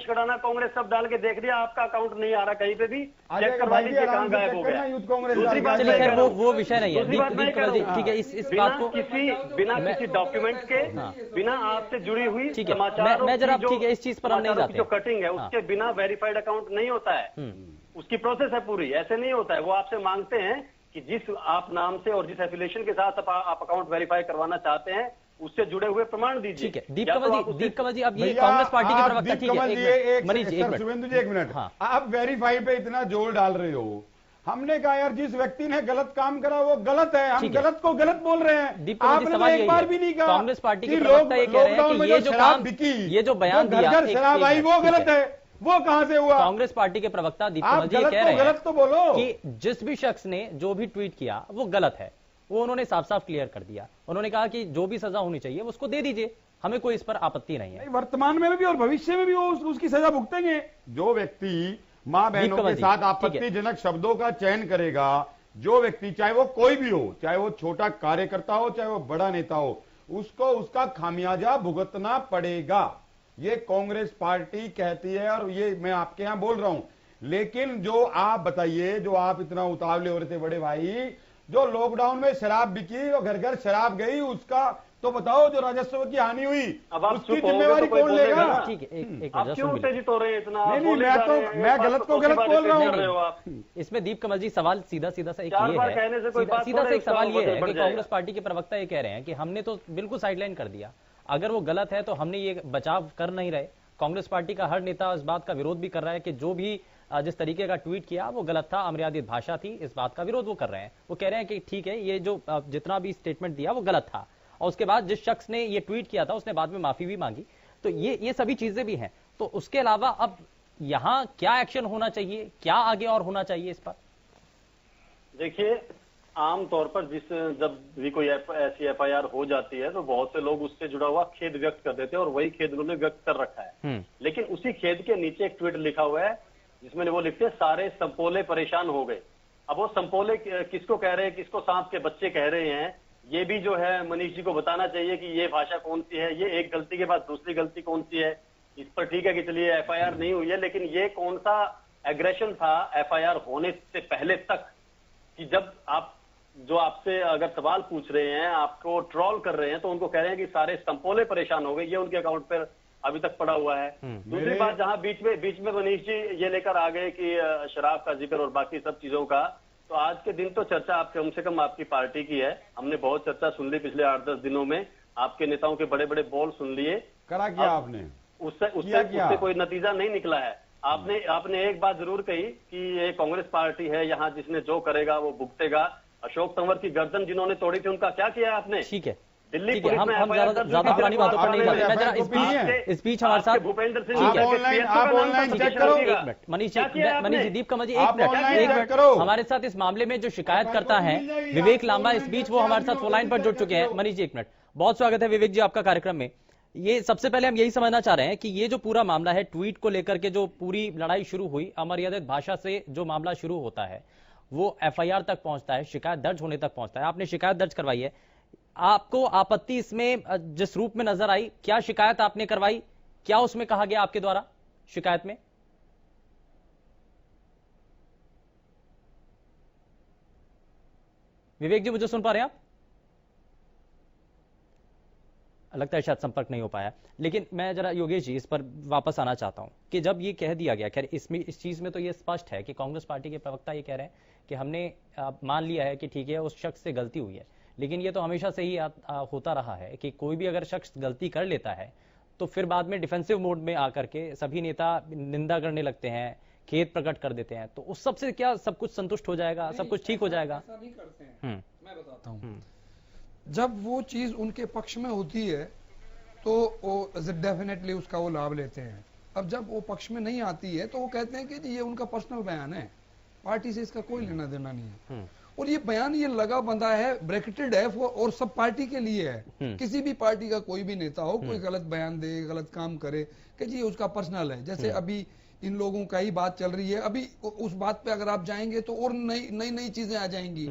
L: खटाना कांग्रेस सब डाल के देख लिया, आपका अकाउंट नहीं आ रहा कहीं पे भी। चेक करवा लीजिए कहाँ गायब हो गया।
K: यूथ कांग्रेस
B: वो विषय नहीं है। ठीक है, इस बात को
L: बिना किसी डॉक्यूमेंट के, बिना आपसे जुड़ी हुई समाचार,
B: मैं जरा ठीक है इस चीज पर हम नहीं जाते।
L: जो कटिंग है उसके बिना वेरीफाइड अकाउंट नहीं होता है, उसकी प्रोसेस है पूरी, ऐसे नहीं होता है। वो आपसे मांगते हैं कि जिस आप नाम से और जिस एफिलिएशन के साथ आप अकाउंट वेरीफाई करवाना चाहते हैं उससे जुड़े हुए प्रमाण दीजिए।
B: ठीक है, दीप कमल जी अब ये कांग्रेस पार्टी के प्रवक्ता, ठीक है मनीष जी एक मिनट,
K: आप वेरीफाई पे इतना जोर डाल रहे हो। हमने कहा यार जिस व्यक्ति ने गलत काम करा वो गलत है, हम गलत को गलत बोल रहे हैं। आपने एक बार भी नहीं कहा
B: कांग्रेस पार्टी के प्रवक्ता ये कह रहे हैं कि ये जो काम, ये जो बयान दिया
K: शराब आई वो गलत है, वो कहां से हुआ?
B: कांग्रेस पार्टी के प्रवक्ता दीप कमल जी कह रहे हैं
K: तो बोलो
B: कि जिस भी शख्स ने जो भी ट्वीट किया वो गलत है, वो उन्होंने साफ साफ क्लियर कर दिया। उन्होंने कहा कि जो भी सजा होनी चाहिए उसको दे दीजिए, हमें कोई इस पर आपत्ति नहीं है।
K: वर्तमान में भी और भविष्य में भी वो उसकी सजा भुगतेंगे। जो व्यक्ति मां बहनों के साथ आपत्तिजनक शब्दों का चयन करेगा, जो व्यक्ति चाहे वो कोई भी हो, चाहे वो छोटा कार्यकर्ता हो चाहे वो बड़ा नेता हो, उसको उसका खामियाजा भुगतना पड़ेगा। ये कांग्रेस पार्टी कहती है और ये मैं आपके यहां बोल रहा हूं। लेकिन जो आप बताइए, जो आप इतना उतावले हो रहे थे बड़े भाई, जो लॉकडाउन में शराब बिकी और घर घर शराब गई, उसका तो बताओ जो राजस्व की हानि हुई उसकी जिम्मेवारी कौन लेगा?
B: ठीक है,
L: आप क्यों उत्तेजित हो रहे हैं इतना?
K: नहीं, मैं गलत को गलत बोल रहा हूँ।
B: इसमें दीप कमल जी सवाल सीधा सा एक ये है, सीधा सा एक सवाल ये है कि कांग्रेस पार्टी के प्रवक्ता ये कह रहे हैं कि हमने तो बिल्कुल साइडलाइन कर दिया, अगर वो गलत है तो हमने ये बचाव कर नहीं रहे, कांग्रेस पार्टी का हर नेता इस बात का विरोध भी कर रहा है कि जो भी जिस तरीके का ट्वीट किया वो गलत था, अमर्यादित भाषा थी, इस बात का विरोध वो कर रहे हैं। वो कह रहे हैं कि ठीक है, ये जो जितना भी स्टेटमेंट दिया वो गलत था, और उसके बाद जिस शख्स ने ये ट्वीट किया था उसने बाद में माफी भी मांगी। तो ये सभी चीजें भी हैं। तो उसके अलावा अब यहाँ क्या एक्शन होना चाहिए, क्या आगे और होना चाहिए इस पर?
L: देखिए, आमतौर पर जब भी कोई ऐसी एफआईआर हो जाती है तो बहुत से लोग उससे जुड़ा हुआ खेद व्यक्त कर देते हैं, और वही खेद उन्होंने व्यक्त कर रखा है। लेकिन उसी खेद के नीचे एक ट्वीट लिखा हुआ है जिसमें वो लिखते हैं, सारे संपोले परेशान हो गए। अब वो संपोले किसको कह रहे हैं, किसको सांप के बच्चे कह रहे हैं, ये भी जो है मनीष जी को बताना चाहिए कि ये भाषा कौन सी है, ये एक गलती के बाद दूसरी गलती कौन सी है। इस पर ठीक है कि चलिए एफआईआर नहीं हुई है, लेकिन ये कौन सा एग्रेशन था एफआईआर होने से पहले तक, कि जब आप जो आपसे अगर सवाल पूछ रहे हैं, आपको ट्रोल कर रहे हैं, तो उनको कह रहे हैं कि सारे संपोले परेशान हो गए, ये उनके अकाउंट पर अभी तक पड़ा हुआ है। दूसरी बात, जहां बीच में मनीष जी ये लेकर आ गए कि शराब का जिक्र और बाकी सब चीजों का, तो आज के दिन तो चर्चा आप कम से कम आपकी पार्टी की है। हमने बहुत चर्चा सुन ली पिछले 8-10 दिनों में, आपके नेताओं के बड़े बड़े बॉल सुन लिए।
K: करा क्या आपने?
L: उससे कोई नतीजा नहीं निकला है। आपने एक बात जरूर कही कि ये कांग्रेस पार्टी है, यहाँ जिसने जो करेगा वो भुगतेगा। अशोक तंवर की गर्दन जिन्होंने तोड़ी थी उनका क्या किया आपने?
B: ठीक है,
L: दिल्ली
B: पुलिस में हम ज्यादा पुरानी बातों पर नहीं जाते। मैं जरा इस बीच हमारे साथ
L: भूपेंद्र सिंह
B: मनीष जी, दीप कमल जी, एक मिनट हमारे साथ इस मामले में जो शिकायत करता है विवेक लांबा, इस बीच वो हमारे साथ फोन लाइन पर जुड़ चुके हैं। मनीष जी, एक मिनट, बहुत स्वागत है विवेक जी आपका कार्यक्रम में। ये सबसे पहले हम यही समझना चाह रहे हैं कि ये जो पूरा मामला है, ट्वीट को लेकर के जो पूरी लड़ाई शुरू हुई, अमर्यादित भाषा से जो मामला शुरू होता है वो एफआईआर तक पहुंचता है, शिकायत दर्ज होने तक पहुंचता है। आपने शिकायत दर्ज करवाई है, आपको आपत्ति इसमें जिस रूप में नजर आई, क्या शिकायत आपने करवाई, क्या उसमें कहा गया आपके द्वारा शिकायत में? विवेक जी, मुझे सुन पा रहे हैं आप? लगता है शायद संपर्क नहीं हो पाया। लेकिन मैं जरा योगेश जी इस पर वापस आना चाहता हूं कि जब ये कह दिया गया, खैर इसमें इस चीज में तो ये स्पष्ट है कि कांग्रेस पार्टी के प्रवक्ता ये कह रहे हैं कि हमने मान लिया है कि ठीक है उस शख्स से गलती हुई है, लेकिन ये तो हमेशा से ही होता रहा है कि कोई भी अगर शख्स गलती कर लेता है तो फिर बाद में डिफेंसिव मोड में आकर के सभी नेता निंदा करने लगते हैं, खेद प्रकट कर देते हैं। तो उस सबसे क्या सब कुछ संतुष्ट हो जाएगा, सब कुछ ठीक हो जाएगा?
M: ऐसा नहीं करते हैं। मैं बताता हूँ, जब वो चीज उनके पक्ष में होती है तो वो डेफिनेटली उसका वो लाभ लेते हैं। अब जब वो पक्ष में नहीं आती है तो वो कहते हैं कि ये उनका पर्सनल बयान है, पार्टी से इसका कोई लेना देना नहीं है। और ये बयान ये लगा बंधा है, ब्रैकेटेड है और सब पार्टी के लिए है। किसी भी पार्टी का कोई भी नेता हो, कोई गलत बयान दे, गलत काम करे, कि जी उसका पर्सनल है। जैसे अभी इन लोगों का ही बात चल रही है, अभी उस बात पे अगर आप जाएंगे तो और नई चीजें आ जाएंगी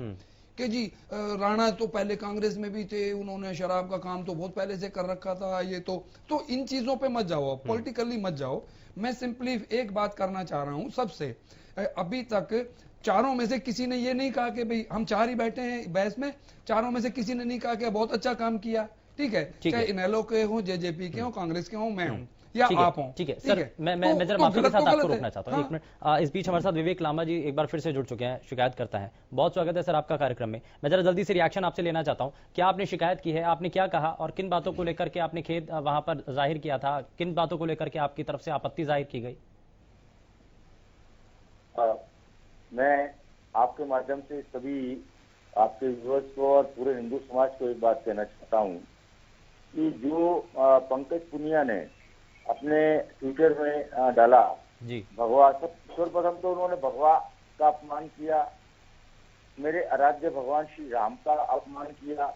M: कि जी राणा तो पहले कांग्रेस में भी थे, उन्होंने शराब का काम तो बहुत पहले से कर रखा था। ये तो इन चीजों पे मत जाओ, पॉलिटिकली मत जाओ। मैं सिंपली एक बात करना चाह रहा हूं सबसे, अभी तक चारों में से किसी ने ये नहीं कहा कि भाई हम चार ही बैठे हैं बहस में, चारों में से किसी ने नहीं कहा कि बहुत अच्छा काम किया। ठीक है, चाहे इनेलो के हो, जेजेपी के हो, कांग्रेस के हो, मैं हूं या आप हो।
B: ठीक है सर, मैं जरा माफी के साथ आपको रोकना चाहता हूं। एक मिनट, इस बीच हमारे साथ विवेक लांबा जी एक बार फिर से जुड़ चुके हैं, शिकायत करता है। बहुत स्वागत है सर आपका कार्यक्रम में। मैं जरा जल्दी से रिएक्शन आपसे लेना चाहता हूं। क्या आपने शिकायत की है, आपने क्या कहा और किन बातों को लेकर के आपने खेद वहां पर जाहिर किया था, किन बातों को लेकर के आपकी तरफ से आपत्ति जाहिर की गई?
O: मैं आपके माध्यम से सभी आपके व्यूअर्स को और पूरे हिंदू समाज को एक बात कहना चाहता हूं कि जो पंकज पुनिया ने अपने ट्विटर में डाला
B: जी,
O: भगवा, सर्वप्रथम तो उन्होंने भगवा का अपमान किया, मेरे आराध्य भगवान श्री राम का अपमान किया।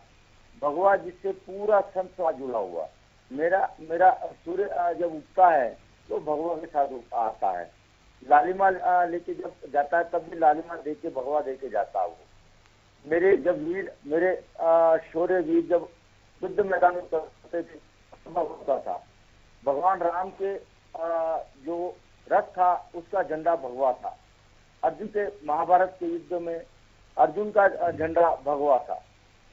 O: भगवा जिससे पूरा संसार जुड़ा हुआ, मेरा सूर्य जब उगता है तो भगवा के साथ आता है। लालिमा लेके जब जाता है तब भी लालिमा देके भगवा देके जाता है वो। मेरे जब वीर, मेरे शौर्य वीर जब युद्ध मैदान में करते थे होता था। भगवान राम के जो रथ था उसका झंडा भगवा था। अर्जुन के महाभारत के युद्ध में अर्जुन का झंडा भगवा था।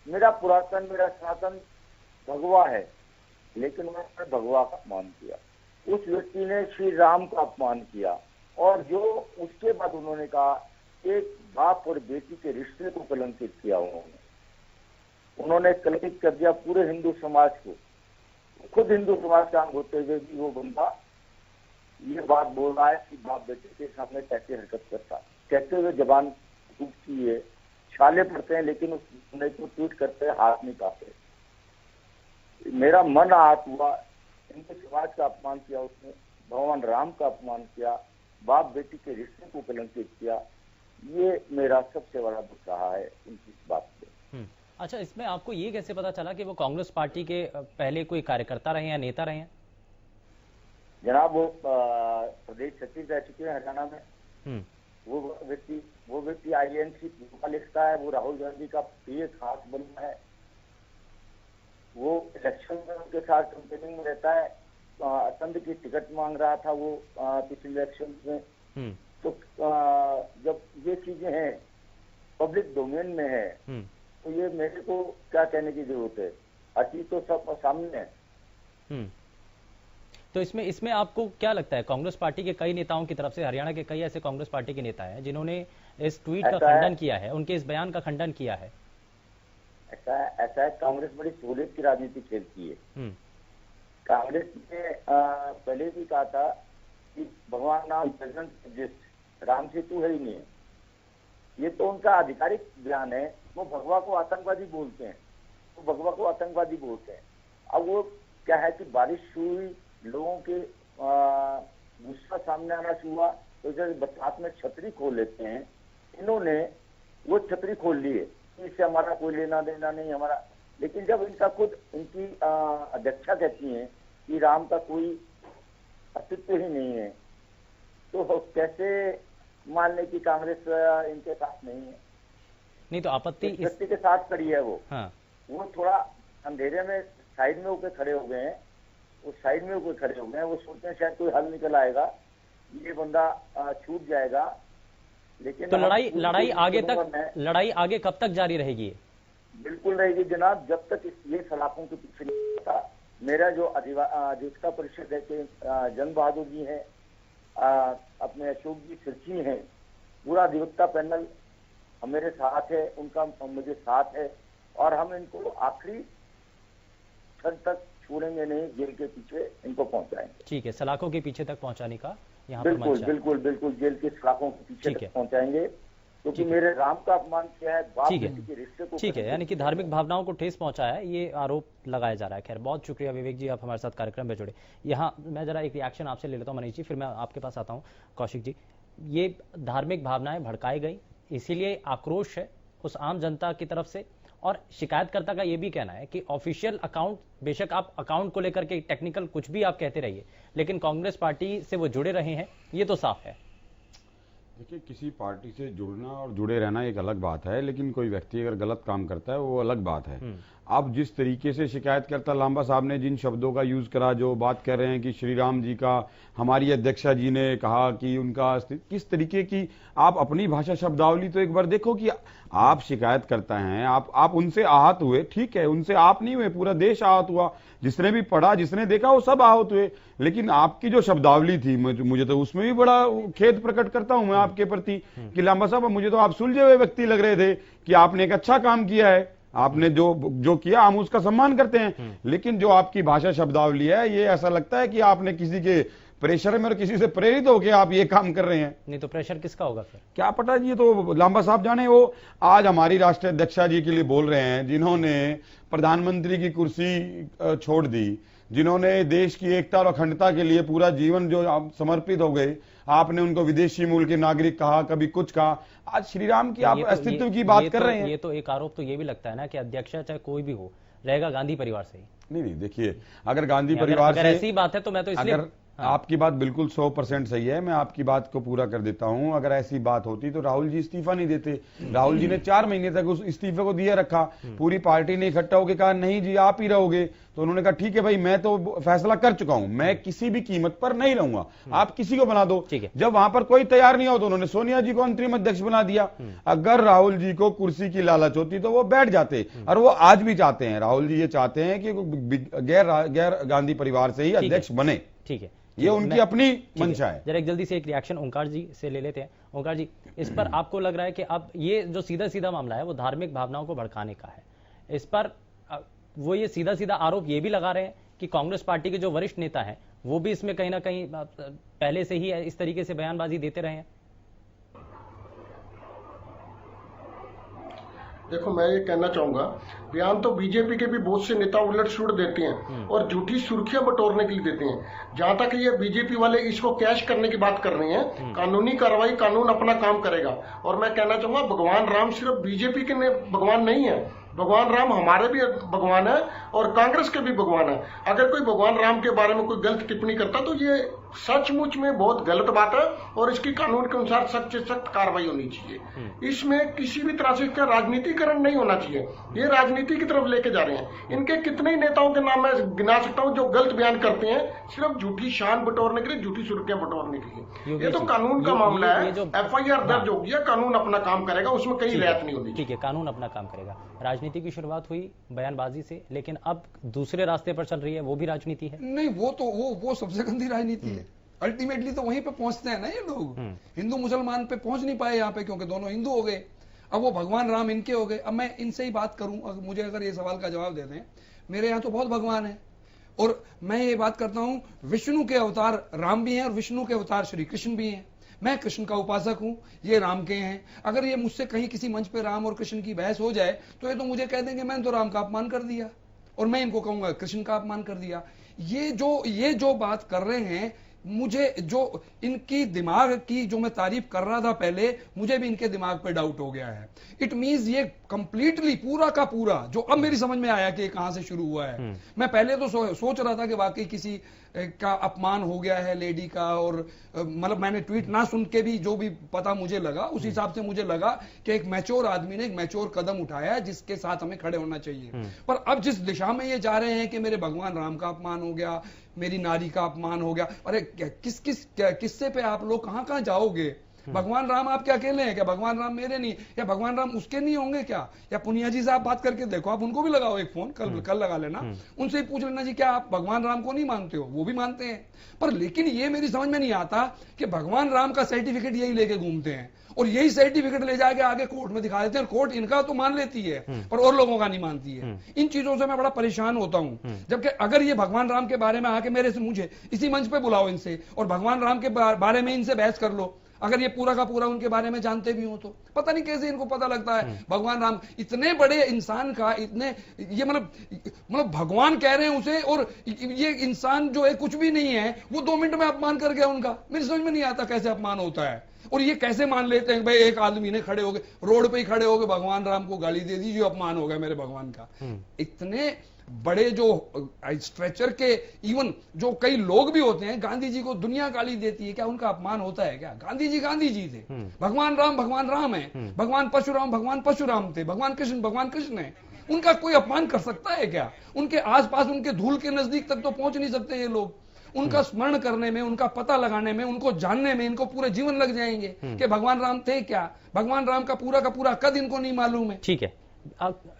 O: मेरा पुरातन, मेरा सनातन भगवा है, लेकिन उन्होंने भगवा का अपमान किया। उस व्यक्ति ने श्री राम का अपमान किया और जो उसके बाद उन्होंने कहा एक बाप और बेटी के रिश्ते को कलंकित किया। उन्होंने कलंकित कर दिया पूरे हिंदू समाज को। खुद हिंदू समाज का अंग होते हुए भी वो बंदा बात बोल रहा है कि बाप बेटे के सामने कैसे हरकत करता, कहते हुए जबान टूटती है, छाले पड़ते हैं, लेकिन उस बंदे को ट्वीट करते हाथ नहीं कांपते। मेरा मन आहत हुआ, इनके समाज का अपमान किया उसने, भगवान राम का अपमान किया, बाप बेटी के रिश्ते को कलंकित किया। ये मेरा सबसे बड़ा दुख रहा है उनकी इस बात पे।
B: अच्छा, इसमें आपको ये कैसे पता चला कि वो कांग्रेस पार्टी के पहले कोई कार्यकर्ता रहे हैं या नेता रहे हैं?
O: जनाब वो प्रदेश सचिव रह चुके हैं हरियाणा में। वो व्यक्ति INC का लिखता है, वो राहुल गांधी का प्रिय खास बंदा है, वो इलेक्शन में उनके साथ कैंपेनिंग में रहता है, असंध की टिकट मांग रहा था वो पिछले इलेक्शन में। तो जब ये चीजें हैं पब्लिक डोमेन में है, तो ये मेरे को क्या कहने की जरूरत है, अति तो सब सामने है।
B: तो इसमें आपको क्या लगता है, कांग्रेस पार्टी के कई नेताओं की तरफ से, हरियाणा के कई ऐसे कांग्रेस पार्टी के नेता हैं जिन्होंने इस ट्वीट का खंडन किया है, उनके इस बयान का खंडन किया है?
O: ऐसा है, कांग्रेस बड़ी सहूलियत की राजनीति खेलती है। कांग्रेस ने पहले भी कहा था कि भगवान राम डजंट एग्जिस्ट, राम सेतु है ही नहीं है। ये तो उनका आधिकारिक बयान है। वो भगवा को आतंकवादी बोलते हैं, वो भगवा को आतंकवादी बोलते हैं। अब वो क्या है कि बारिश हुई, लोगों के गुस्सा सामने आना शुरू हुआ, तो जैसे बरसात में छतरी खोल लेते हैं, इन्होंने वो छतरी खोल ली है, इससे हमारा कोई लेना देना नहीं हमारा। लेकिन जब इनका खुद इनकी अध्यक्षा कहती है कि राम का कोई अस्तित्व ही नहीं है, तो कैसे मान ले कि कांग्रेस इनके साथ नहीं है?
B: नहीं तो आपत्ति
O: इस व्यक्ति के साथ खड़ी है वो।
B: हाँ।
O: वो थोड़ा अंधेरे में साइड में होकर खड़े हो गए हैं, वो साइड में होकर खड़े हो गए हैं, वो सोचते हैं शायद कोई हल निकल आएगा, ये बंदा छूट जाएगा। लेकिन
B: तो लड़ाई आगे कब तक जारी रहेगी?
O: बिल्कुल रहेगी जनाब, जब तक ये सलाखों के पीछे नहीं होता। मेरा जो अधिवक्ता परिषद है के जंग बहादुर जी हैं, अपने अशोक जी सिरची हैं, पूरा अधिवक्ता पैनल मेरे साथ है, उनका मुझे साथ है, और हम इनको आखिरी क्षण तक छोड़ेंगे नहीं, जेल के पीछे इनको पहुंचाएंगे।
B: ठीक है, सलाखों के पीछे तक पहुंचाने का यहाँ
O: बिल्कुल
B: पर मंच है।
O: बिल्कुल जेल के सलाखों के पीछे तक पहुंचाएंगे, क्योंकि मेरे राम का अपमान किया है, बाप बेटी के रिश्ते को।
B: ठीक है, यानी कि धार्मिक भावनाओं को ठेस पहुंचाया है, ये आरोप लगाया जा रहा है। खैर, बहुत शुक्रिया विवेक जी, आप हमारे साथ कार्यक्रम में जुड़े। यहाँ मैं जरा एक रिएक्शन आपसे ले लेता हूँ मनीष जी, फिर मैं आपके पास आता हूँ कौशिक जी। ये धार्मिक भावनाएं भड़काई गई, इसीलिए आक्रोश है उस आम जनता की तरफ से, और शिकायतकर्ता का यह भी कहना है कि ऑफिशियल अकाउंट, बेशक आप अकाउंट को लेकर के टेक्निकल कुछ भी आप कहते रहिए, लेकिन कांग्रेस पार्टी से वो जुड़े रहे हैं, ये तो साफ है।
K: देखिए, किसी पार्टी से जुड़ना और जुड़े रहना एक अलग बात है, लेकिन कोई व्यक्ति अगर गलत काम करता है वो अलग बात है। अब जिस तरीके से शिकायतकर्ता लांबा साहब ने जिन शब्दों का यूज करा, जो बात कर रहे हैं कि श्री राम जी का, हमारी अध्यक्षा जी ने कहा कि उनका किस तरीके की, आप अपनी भाषा शब्दावली तो एक बार देखो कि आप शिकायत करता हैं, आप उनसे आहत हुए, ठीक है, उनसे आप नहीं हुए, पूरा देश आहत हुआ, जिसने भी पढ़ा, जिसने देखा, वो सब आहत हुए। लेकिन आपकी जो शब्दावली थी, मुझे तो उसमें भी बड़ा खेद प्रकट करता हूं मैं आपके प्रति कि लांबा साहब, मुझे तो आप सुलझे हुए व्यक्ति लग रहे थे कि आपने एक अच्छा काम किया है, आपने जो किया हम उसका सम्मान करते हैं। लेकिन जो आपकी भाषा शब्दावली है, ये ऐसा लगता है कि आपने किसी के प्रेशर में और किसी से प्रेरित होकर आप ये काम कर रहे हैं।
B: नहीं तो प्रेशर किसका होगा फिर?
K: क्या पता जी, ये तो लांबा साहब जाने। वो आज हमारी राष्ट्रीय अध्यक्षा जी के लिए बोल रहे हैं, जिन्होंने प्रधानमंत्री की कुर्सी छोड़ दी, जिन्होंने देश की एकता और अखंडता के लिए पूरा जीवन जो समर्पित हो गए। आपने उनको विदेशी मूल के नागरिक कहा, कभी कुछ कहा, आज श्री राम की आप अस्तित्व की बात कर रहे हैं।
B: ये तो एक आरोप तो ये भी लगता है ना कि अध्यक्षा चाहे कोई भी हो, रहेगा गांधी परिवार से ही।
K: नहीं, देखिए, अगर गांधी परिवार से
B: ऐसी बात है तो मैं तो इसलिए
K: आपकी बात बिल्कुल 100% सही है, मैं आपकी बात को पूरा कर देता हूं। अगर ऐसी बात होती तो राहुल जी इस्तीफा नहीं देते। राहुल जी ने 4 महीने तक उस इस्तीफे को दिया रखा, पूरी पार्टी ने इकट्ठा होकर कहा नहीं जी आप ही रहोगे, तो उन्होंने कहा ठीक है भाई, मैं तो फैसला कर चुका हूं, मैं किसी भी कीमत पर नहीं रहूंगा, आप किसी को बना दो। जब वहां पर कोई तैयार नहीं हो तो उन्होंने सोनिया जी को अंतरिम अध्यक्ष बना दिया। अगर राहुल जी को कुर्सी की लालच होती तो वो बैठ जाते, और वो आज भी चाहते हैं, राहुल जी ये चाहते हैं कि गैर गांधी परिवार से ही अध्यक्ष बने।
B: ठीक है,
K: ये उनकी अपनी मंशा है।
B: जरा एक जल्दी से एक रिएक्शन ओंकार जी से ले लेते हैं। ओंकार जी, इस पर आपको लग रहा है कि अब ये जो सीधा सीधा मामला है वो धार्मिक भावनाओं को भड़काने का है, इस पर वो ये सीधा सीधा आरोप ये भी लगा रहे हैं कि कांग्रेस पार्टी के जो वरिष्ठ नेता हैं वो भी इसमें कहीं ना कहीं पहले से ही इस तरीके से बयानबाजी देते रहे हैं?
N: देखो, मैं ये कहना चाहूंगा, बयान तो बीजेपी के भी बहुत से नेता उलट सुलट देते हैं और झूठी सुर्खियां बटोरने के लिए देते हैं। जहां तक ये बीजेपी वाले इसको कैश करने की बात कर रहे हैं, कानूनी कार्रवाई, कानून अपना काम करेगा। और मैं कहना चाहूंगा, भगवान राम सिर्फ बीजेपी के भगवान नहीं है, भगवान राम हमारे भी भगवान है और कांग्रेस के भी भगवान है। अगर कोई भगवान राम के बारे में कोई गलत टिप्पणी करता तो ये सचमुच में बहुत गलत बात है और इसकी कानून के अनुसार सख्त से सख्त कार्रवाई होनी चाहिए। इसमें किसी भी तरह से इसका राजनीतिकरण नहीं होना चाहिए। ये राजनीति की तरफ लेके जा रहे हैं। इनके कितने ही नेताओं के नाम मैं गिना सकता हूं जो गलत बयान करते हैं सिर्फ झूठी शान बटोरने के लिए, झूठी सुर्खियां बटोरने के लिए। ये तो कानून का मामला है, FIR दर्ज हो गया, कानून अपना काम करेगा, उसमें कहीं रियायत नहीं होगी।
B: ठीक है, कानून अपना काम करेगा। राजनीति की शुरुआत हुई बयानबाजी से, लेकिन अब दूसरे रास्ते पर चल रही है, वो भी राजनीति है।
M: नहीं, वो तो वो सबसे गंदी राजनीति है। अल्टीमेटली तो वहीं पे पहुंचते हैं ना ये लोग। हिंदू मुसलमान पे पहुंच नहीं पाए यहाँ पे, क्योंकि दोनों हिंदू हो गए। अब वो भगवान राम इनके हो गए। अब मैं इनसे ही बात करूं, मुझे अगर ये सवाल का जवाब दे दें, मेरे यहाँ तो बहुत भगवान है और मैं ये बात करता हूं, विष्णु के अवतार राम भी हैं और विष्णु के अवतार श्री कृष्ण भी हैं। मैं कृष्ण का उपासक हूं, ये राम के हैं। अगर ये मुझसे कहीं किसी मंच पे राम और कृष्ण की बहस हो जाए तो ये तो मुझे कह देंगे मैंने तो राम का अपमान कर दिया, और मैं इनको कहूंगा कृष्ण का अपमान कर दिया। ये जो बात कर रहे हैं, मुझे जो इनकी दिमाग की जो मैं तारीफ कर रहा था पहले, मुझे भी इनके दिमाग पे डाउट हो गया है। इट मींस ये कंप्लीटली पूरा का पूरा, जो अब मेरी समझ में आया कि कहां से शुरू हुआ है। मैं पहले तो सोच रहा था कि वाकई किसी का अपमान हो गया है लेडी का, और मतलब मैंने ट्वीट ना सुन के भी जो भी पता मुझे लगा उस हिसाब से मुझे लगा कि एक मैच्योर आदमी ने एक मैच्योर कदम उठाया है जिसके साथ हमें खड़े होना चाहिए। पर अब जिस दिशा में ये जा रहे हैं कि मेरे भगवान राम का अपमान हो गया, मेरी नारी का अपमान हो गया, अरे किससे पे आप लोग कहां जाओगे? भगवान राम आपके अकेले हैं क्या? भगवान राम मेरे नहीं, या भगवान राम उसके नहीं होंगे क्या? या पुनिया जी से आप बात करके देखो, आप उनको भी लगाओ एक फोन, कल लगा लेना, उनसे ही पूछ लेना जी क्या आप भगवान राम को नहीं मानते हो? वो भी मानते हैं। पर लेकिन ये मेरी समझ में नहीं आता कि भगवान राम का सर्टिफिकेट यही लेके घूमते हैं और यही सर्टिफिकेट ले जाके आगे कोर्ट में दिखा देते हैं, और कोर्ट इनका तो मान लेती है पर और लोगों का नहीं मानती है। इन चीजों से मैं बड़ा परेशान होता हूं। जबकि अगर ये भगवान राम के बारे में आके मेरे से मुझे इसी मंच पे बुलाओ इनसे, और भगवान राम के बारे में इनसे बहस कर लो, अगर ये पूरा का पूरा उनके बारे में जानते भी हो तो पता नहीं कैसे इनको पता लगता है भगवान राम इतने बड़े इंसान का, इतने ये मतलब भगवान कह रहे हैं उसे, और ये इंसान जो है कुछ भी नहीं है, वो 2 मिनट में अपमान कर गया उनका। मेरी समझ में नहीं आता कैसे अपमान होता है, और ये कैसे मान लेते हैं भाई एक आदमी ने खड़े हो गए, रोड पे ही खड़े हो गए, भगवान राम को गाली दे दी, जो अपमान हो गया मेरे भगवान का। इतने बड़े जो स्ट्रेचर के इवन जो कई लोग भी होते हैं, गांधी जी को दुनिया गाली देती है, क्या उनका अपमान होता है क्या? गांधी जी थे, भगवान राम है, भगवान परशुराम थे, भगवान कृष्ण है। उनका कोई अपमान कर सकता है क्या? उनके आसपास, उनके धूल के नजदीक तक तो पहुंच नहीं सकते ये लोग। उनका स्मरण करने में, उनका पता लगाने में, उनको जानने में इनको पूरे जीवन लग जाएंगे कि भगवान राम थे क्या। भगवान राम का पूरा कद इनको नहीं मालूम है।
B: ठीक है,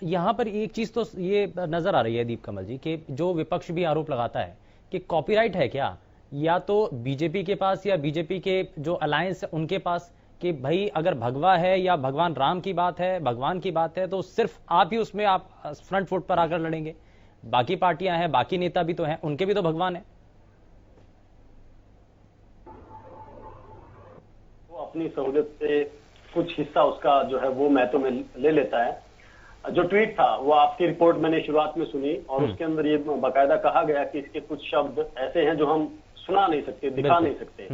B: यहां पर एक चीज तो ये नजर आ रही है दीप कमल जी, कि जो विपक्ष भी आरोप लगाता है कि कॉपीराइट है क्या, या तो बीजेपी के पास या बीजेपी के जो अलायंस है उनके पास, कि भाई अगर भगवा है या भगवान राम की बात है, भगवान की बात है, तो सिर्फ आप ही उसमें आप फ्रंट फुट पर आकर लड़ेंगे। बाकी पार्टियां हैं, बाकी नेता भी तो हैं, उनके भी तो भगवान है।
L: वो अपनी सहूलियत से कुछ हिस्सा उसका जो है वो महत्व में ले लेता है। जो ट्वीट था वो आपकी रिपोर्ट मैंने शुरुआत में सुनी, और उसके अंदर ये बाकायदा कहा गया कि इसके कुछ शब्द ऐसे हैं जो हम सुना नहीं सकते, दिखा नहीं सकते।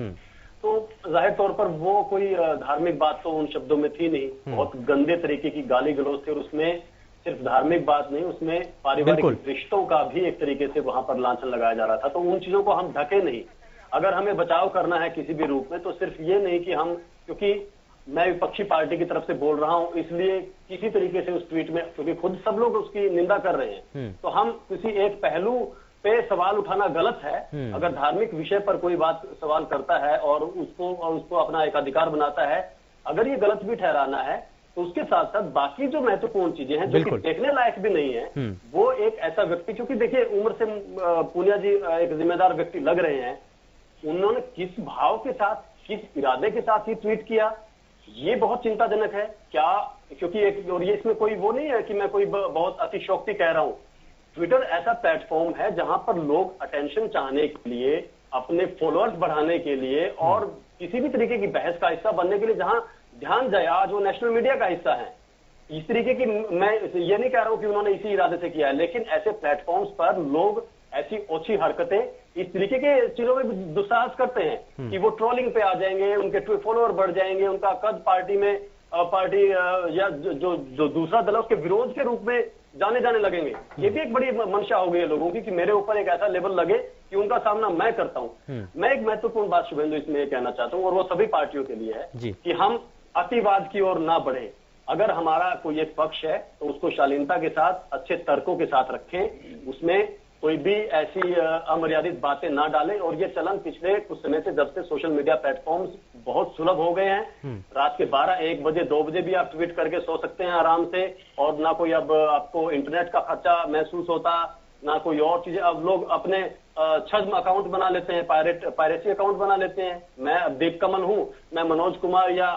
L: तो जाहिर तौर पर वो कोई धार्मिक बात तो उन शब्दों में थी नहीं, बहुत गंदे तरीके की गाली गलौज थे, और उसमें सिर्फ धार्मिक बात नहीं, उसमें पारिवारिक रिश्तों का भी एक तरीके से वहां पर लांछन लगाया जा रहा था। तो उन चीजों को हम ढके नहीं। अगर हमें बचाव करना है किसी भी रूप में, तो सिर्फ ये नहीं कि हम, क्योंकि मैं विपक्षी पार्टी की तरफ से बोल रहा हूं, इसलिए किसी तरीके से उस ट्वीट में, क्योंकि खुद सब लोग उसकी निंदा कर रहे हैं, तो हम किसी एक पहलू पे सवाल उठाना गलत है। अगर धार्मिक विषय पर कोई बात सवाल करता है और उसको अपना एक अधिकार बनाता है, अगर ये गलत भी ठहराना है, तो उसके साथ साथ बाकी जो महत्वपूर्ण चीजें हैं जो कि देखने लायक भी नहीं है, वो एक ऐसा व्यक्ति, क्योंकि देखिए उम्र से पूनिया जी एक जिम्मेदार व्यक्ति लग रहे हैं, उन्होंने किस भाव के साथ, किस इरादे के साथ ये ट्वीट किया, ये बहुत चिंताजनक है। क्या, क्योंकि एक, और ये इसमें कोई वो नहीं है कि मैं कोई बहुत अतिशयोक्ति कह रहा हूं। ट्विटर ऐसा प्लेटफॉर्म है जहां पर लोग अटेंशन चाहने के लिए अपने फॉलोअर्स बढ़ाने के लिए और किसी भी तरीके की बहस का हिस्सा बनने के लिए जहां ध्यान जाए, आज वो नेशनल मीडिया का हिस्सा है। इस तरीके की, मैं ये नहीं कह रहा हूं कि उन्होंने इसी इरादे से किया है, लेकिन ऐसे प्लेटफॉर्म्स पर लोग ऐसी ओछी हरकतें, इस तरीके के चीजों में दुस्साहस करते हैं कि वो ट्रोलिंग पे आ जाएंगे, उनके फॉलोअर बढ़ जाएंगे, उनका कद पार्टी में या जो दूसरा दल है उसके विरोध के रूप में जाने लगेंगे। ये भी एक बड़ी मंशा हो गई है लोगों की कि मेरे ऊपर एक ऐसा लेवल लगे कि उनका सामना मैं करता हूं। मैं एक महत्वपूर्ण बात शुभेंदु इसमें ये कहना चाहता हूं, और वो सभी पार्टियों के लिए है कि हम अतिवाद की ओर ना बढ़े। अगर हमारा कोई एक पक्ष है तो उसको शालीनता के साथ, अच्छे तर्कों के साथ रखें, उसमें कोई भी ऐसी अमर्यादित बातें ना डालें। और ये चलन पिछले कुछ समय से, जब से सोशल मीडिया प्लेटफॉर्म्स बहुत सुलभ हो गए हैं, रात के 12, 1 बजे, 2 बजे भी आप ट्वीट करके सो सकते हैं आराम से, और ना कोई अब आपको इंटरनेट का खर्चा महसूस होता, ना कोई और चीजें। अब लोग अपने छद्म अकाउंट बना लेते हैं, पायरेसी अकाउंट बना लेते हैं। मैं दीप कमल हूं, मैं मनोज कुमार या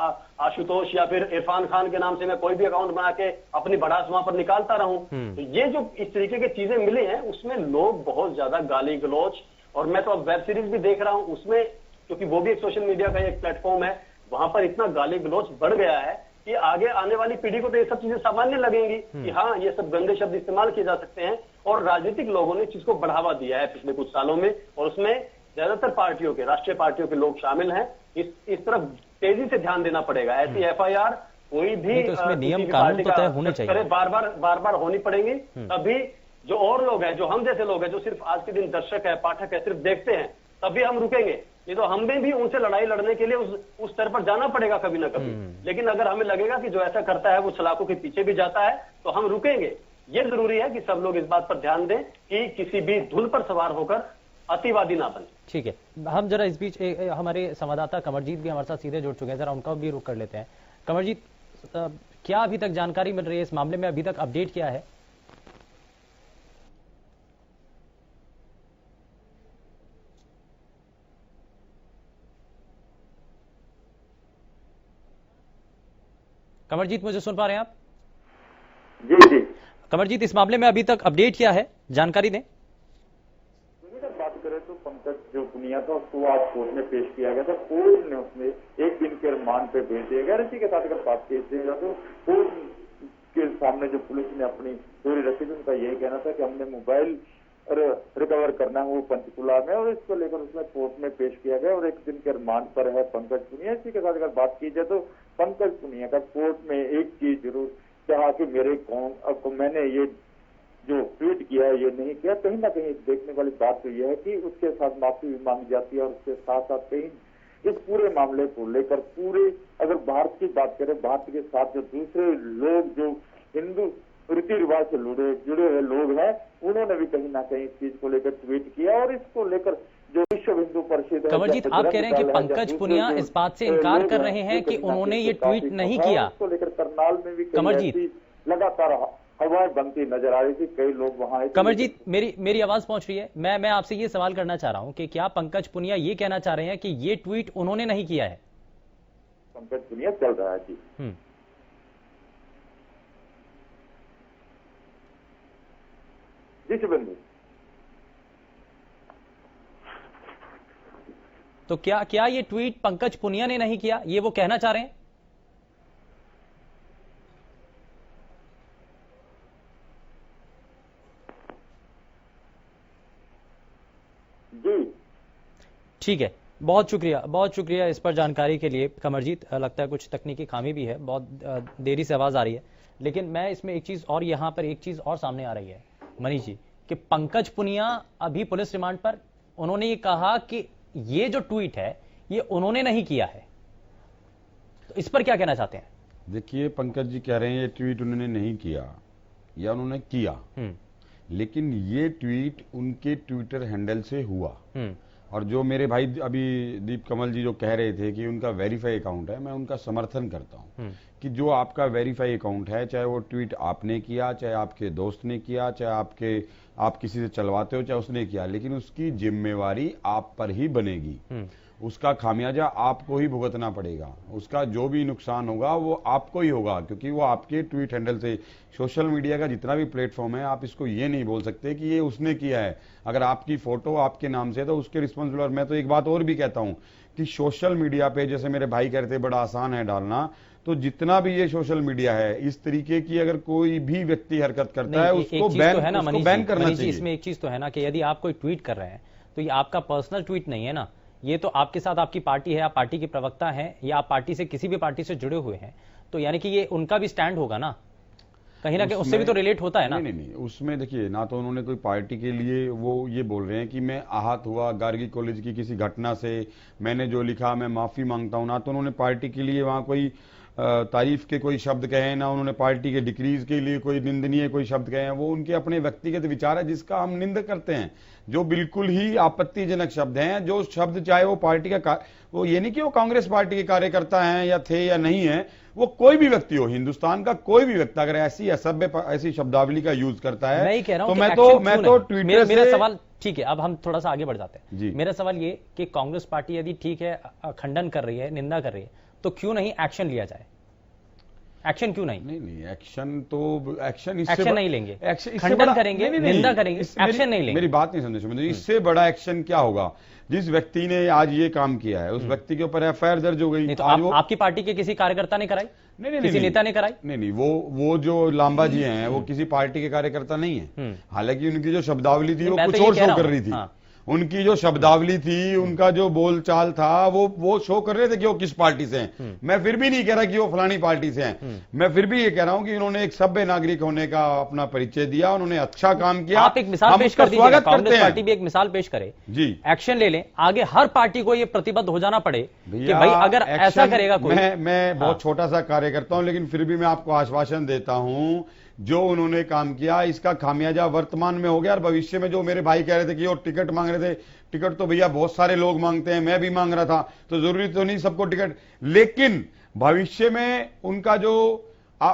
L: आशुतोष या फिर इरफान खान के नाम से मैं कोई भी अकाउंट बना के अपनी भड़ास वहां पर निकालता रहूं। तो ये जो इस तरीके की चीजें मिली हैं, उसमें लोग बहुत ज्यादा गाली गलौज, और मैं तो अब वेब सीरीज भी देख रहा हूं उसमें, क्योंकि वो भी एक सोशल मीडिया का एक प्लेटफॉर्म है, वहां पर इतना गाली गलौज बढ़ गया है कि आगे आने वाली पीढ़ी को तो ये सब चीजें सामान्य लगेंगी कि हाँ, ये सब गंदे शब्द इस्तेमाल किए जा सकते हैं। और राजनीतिक लोगों ने इस चीज को बढ़ावा दिया है पिछले कुछ सालों में, और उसमें ज्यादातर पार्टियों के, राष्ट्रीय पार्टियों के लोग शामिल हैं। इस तरफ तेजी से ध्यान देना पड़ेगा। ऐसी FIR कोई भी
B: तो इसमें नियम कानून तो तय होने चाहिए,
L: बार बार होनी पड़ेंगी, तभी जो और लोग हैं, जो हम जैसे लोग हैं, जो सिर्फ आज के दिन दर्शक है, पाठक है, सिर्फ देखते हैं, तभी हम रुकेंगे। नहीं तो हमें भी उनसे लड़ाई लड़ने के लिए उस स्तर पर जाना पड़ेगा कभी ना कभी। लेकिन अगर हमें लगेगा कि जो ऐसा करता है वो सलाखों के पीछे भी जाता है, तो हम रुकेंगे। ये जरूरी है कि सब लोग इस बात पर ध्यान दें कि किसी भी धुन पर सवार होकर अतिवादी ना बने।
B: ठीक है, हम जरा इस बीच हमारे संवाददाता कमरजीत भी हमारे साथ सीधे जुड़ चुके हैं, जरा उनका भी रुख कर लेते हैं। कमरजीत, क्या अभी तक जानकारी मिल रही है इस मामले में? अभी तक अपडेट क्या है? कमरजीत, मुझे सुन पा रहे हैं आप?
O: जी।
B: कमरजीत, इस मामले में अभी तक अपडेट क्या है, जानकारी दें।
O: बात करें तो पंकज जो पुनिया था उसको आज कोर्ट में पेश किया गया था। कोर्ट ने उसमें 1 दिन के रिमांड पे भेज दिया गया। इसी के साथ अगर बात की जाए तो कोर्ट के सामने जो पुलिस ने अपनी पूरी रखी थी, उनका यही कहना था कि हमने मोबाइल रिकवर करना है वो पंचकुला में, और इसको लेकर उसमें कोर्ट में पेश किया गया और 1 दिन के रिमांड पर है पंकज पुनिया। इसी के साथ अगर बात की जाए तो पंकज पुनिया का कोर्ट में एक चीज जरूर कहा कि मैंने ये जो ट्वीट किया है ये नहीं किया। कहीं ना कहीं देखने वाली बात तो यह है कि उसके साथ माफी भी मांगी जाती है, और उसके साथ साथ कहीं इस पूरे मामले को लेकर पूरे, अगर भारत की बात करें, भारत के साथ जो दूसरे लोग जो हिंदू रीति रिवाज से जुड़े हुए लोग हैं, उन्होंने भी कहीं ना कहीं इस चीज को लेकर ट्वीट किया, और इसको लेकर जो विश्व हिंदू परिषद है।
B: कमरजीत, आप कह रहे हैं कि पंकज पुनिया इस बात से इनकार कर रहे हैं कि उन्होंने ये ट्वीट नहीं किया।
O: इसको लेकर करनाल में भी
B: कमरजीत
O: लगातार हवाएं बनती नजर आ रही थी, कई लोग वहां।
B: कमरजीत, मेरी आवाज पहुंच रही है? मैं आपसे ये सवाल करना चाह रहा हूं कि क्या पंकज पुनिया ये कहना चाह रहे हैं कि ये ट्वीट उन्होंने नहीं किया है?
O: पंकज पुनिया चल रहा है जी। जी शुभेंदु,
B: तो क्या ये ट्वीट पंकज पुनिया ने नहीं किया, ये वो कहना चाह रहे हैं?
O: जी
B: ठीक है, बहुत शुक्रिया इस पर जानकारी के लिए कमरजीत। लगता है कुछ तकनीकी खामी भी है, बहुत देरी से आवाज आ रही है, लेकिन मैं इसमें एक चीज और, यहां पर एक चीज और सामने आ रही है मनीष जी, कि पंकज पुनिया अभी पुलिस रिमांड पर, उन्होंने ये कहा कि ये जो ट्वीट है ये उन्होंने नहीं किया है, तो इस पर क्या कहना चाहते हैं?
K: देखिए, पंकज जी कह रहे हैं ये ट्वीट उन्होंने नहीं किया या उन्होंने किया, लेकिन ये ट्वीट उनके ट्विटर हैंडल से हुआ। और जो मेरे भाई अभी दीप कमल जी जो कह रहे थे कि उनका वेरीफाई अकाउंट है, मैं उनका समर्थन करता हूं कि जो आपका वेरीफाई अकाउंट है, चाहे वो ट्वीट आपने किया, चाहे आपके दोस्त ने किया, चाहे आप किसी से चलवाते हो, चाहे उसने किया, लेकिन उसकी जिम्मेवारी आप पर ही बनेगी। उसका खामियाजा आपको ही भुगतना पड़ेगा। उसका जो भी नुकसान होगा वो आपको ही होगा, क्योंकि वो आपके ट्वीट हैंडल से, सोशल मीडिया का जितना भी प्लेटफॉर्म है, आप इसको ये नहीं बोल सकते कि ये उसने किया है। अगर आपकी फोटो आपके नाम से है तो उसके रिस्पॉन्सिबल। और मैं तो एक बात और भी कहता हूं कि सोशल मीडिया पे, जैसे मेरे भाई कहते हैं बड़ा आसान है डालना, तो जितना भी ये सोशल मीडिया है, इस तरीके की अगर कोई भी व्यक्ति हरकत करता है उसको बैन करना चाहिए।
B: इसमें एक चीज तो है ना कि यदि आप कोई ट्वीट कर रहे हैं तो ये आपका पर्सनल ट्वीट नहीं है ना, ये तो आपके साथ आपकी पार्टी है, आप पार्टी के प्रवक्ता हैं या आप पार्टी से किसी भी पार्टी से जुड़े हुए हैं, तो यानी कि ये उनका भी स्टैंड होगा ना, कहीं ना कहीं उससे भी तो रिलेट होता है ना।
K: नहीं, उसमें देखिए, ना तो उन्होंने कोई पार्टी के लिए वो ये बोल रहे हैं कि मैं आहत हुआ गार्गी कॉलेज की किसी घटना से, मैंने जो लिखा मैं माफी मांगता हूं, ना तो उन्होंने पार्टी के लिए वहां कोई तारीफ के कोई शब्द कहे, ना उन्होंने पार्टी के डिक्रीज के लिए कोई निंदनीय कोई शब्द कहे हैं। वो उनके अपने व्यक्तिगत विचार है जिसका हम निंदा करते हैं, जो बिल्कुल ही आपत्तिजनक शब्द हैं, जो शब्द चाहे वो पार्टी का, वो ये नहीं कि वो कांग्रेस पार्टी के कार्यकर्ता हैं या थे या नहीं है, वो कोई भी व्यक्ति हो, हिंदुस्तान का कोई भी व्यक्ति अगर ऐसी असभ्य ऐसी शब्दावली का यूज करता है,
B: मैं कह रहा हूं
K: तो मैं तो ट्विटर से।
B: मेरा सवाल ठीक है, अब हम थोड़ा सा आगे बढ़ जाते हैं। मेरा सवाल ये कि कांग्रेस पार्टी यदि ठीक है खंडन कर रही है, निंदा कर रही है, तो क्यों नहीं एक्शन लिया जाए? एक्शन क्यों नहीं?
K: नहीं, एक्शन
B: नहीं लेंगे, खंडन करेंगे, निंदा करेंगे, एक्शन नहीं लेंगे।
K: मेरी बात नहीं समझे, इससे बड़ा एक्शन क्या होगा? जिस व्यक्ति ने आज ये काम किया है उस व्यक्ति के ऊपर एफआईआर दर्ज हो गई।
B: तो आपकी पार्टी के किसी कार्यकर्ता ने कराई?
K: नहीं,
B: किसी नेता ने कराई?
K: नहीं, वो जो लांबा जी हैं वो किसी पार्टी के कार्यकर्ता नहीं है। हालांकि उनकी जो शब्दावली थी वो कुछ और शो कर रही थी। उनकी जो शब्दावली थी, उनका जो बोलचाल था, वो शो कर रहे थे कि वो किस पार्टी से हैं। मैं फिर भी नहीं कह रहा कि वो फलानी पार्टी से हैं, मैं फिर भी ये कह रहा हूं कि उन्होंने एक सभ्य नागरिक होने का अपना परिचय दिया, उन्होंने अच्छा काम किया।
B: आप एक मिसाल पेश कर दीजिए, कांग्रेस पार्टी भी एक मिसाल पेश करे जी, एक्शन ले लें, आगे हर पार्टी को ये प्रतिबद्ध हो जाना पड़े कि भाई अगर ऐसा करेगा कोई।
K: मैं बहुत छोटा सा कार्यकर्ता हूं, लेकिन फिर भी मैं आपको आश्वासन देता हूं, जो उन्होंने काम किया इसका खामियाजा वर्तमान में हो गया। और भविष्य में जो मेरे भाई कह रहे थे कि वो टिकट मांग रहे थे, टिकट तो भैया बहुत सारे लोग मांगते हैं, मैं भी मांग रहा था, तो जरूरी तो नहीं सबको टिकट, लेकिन भविष्य में उनका जो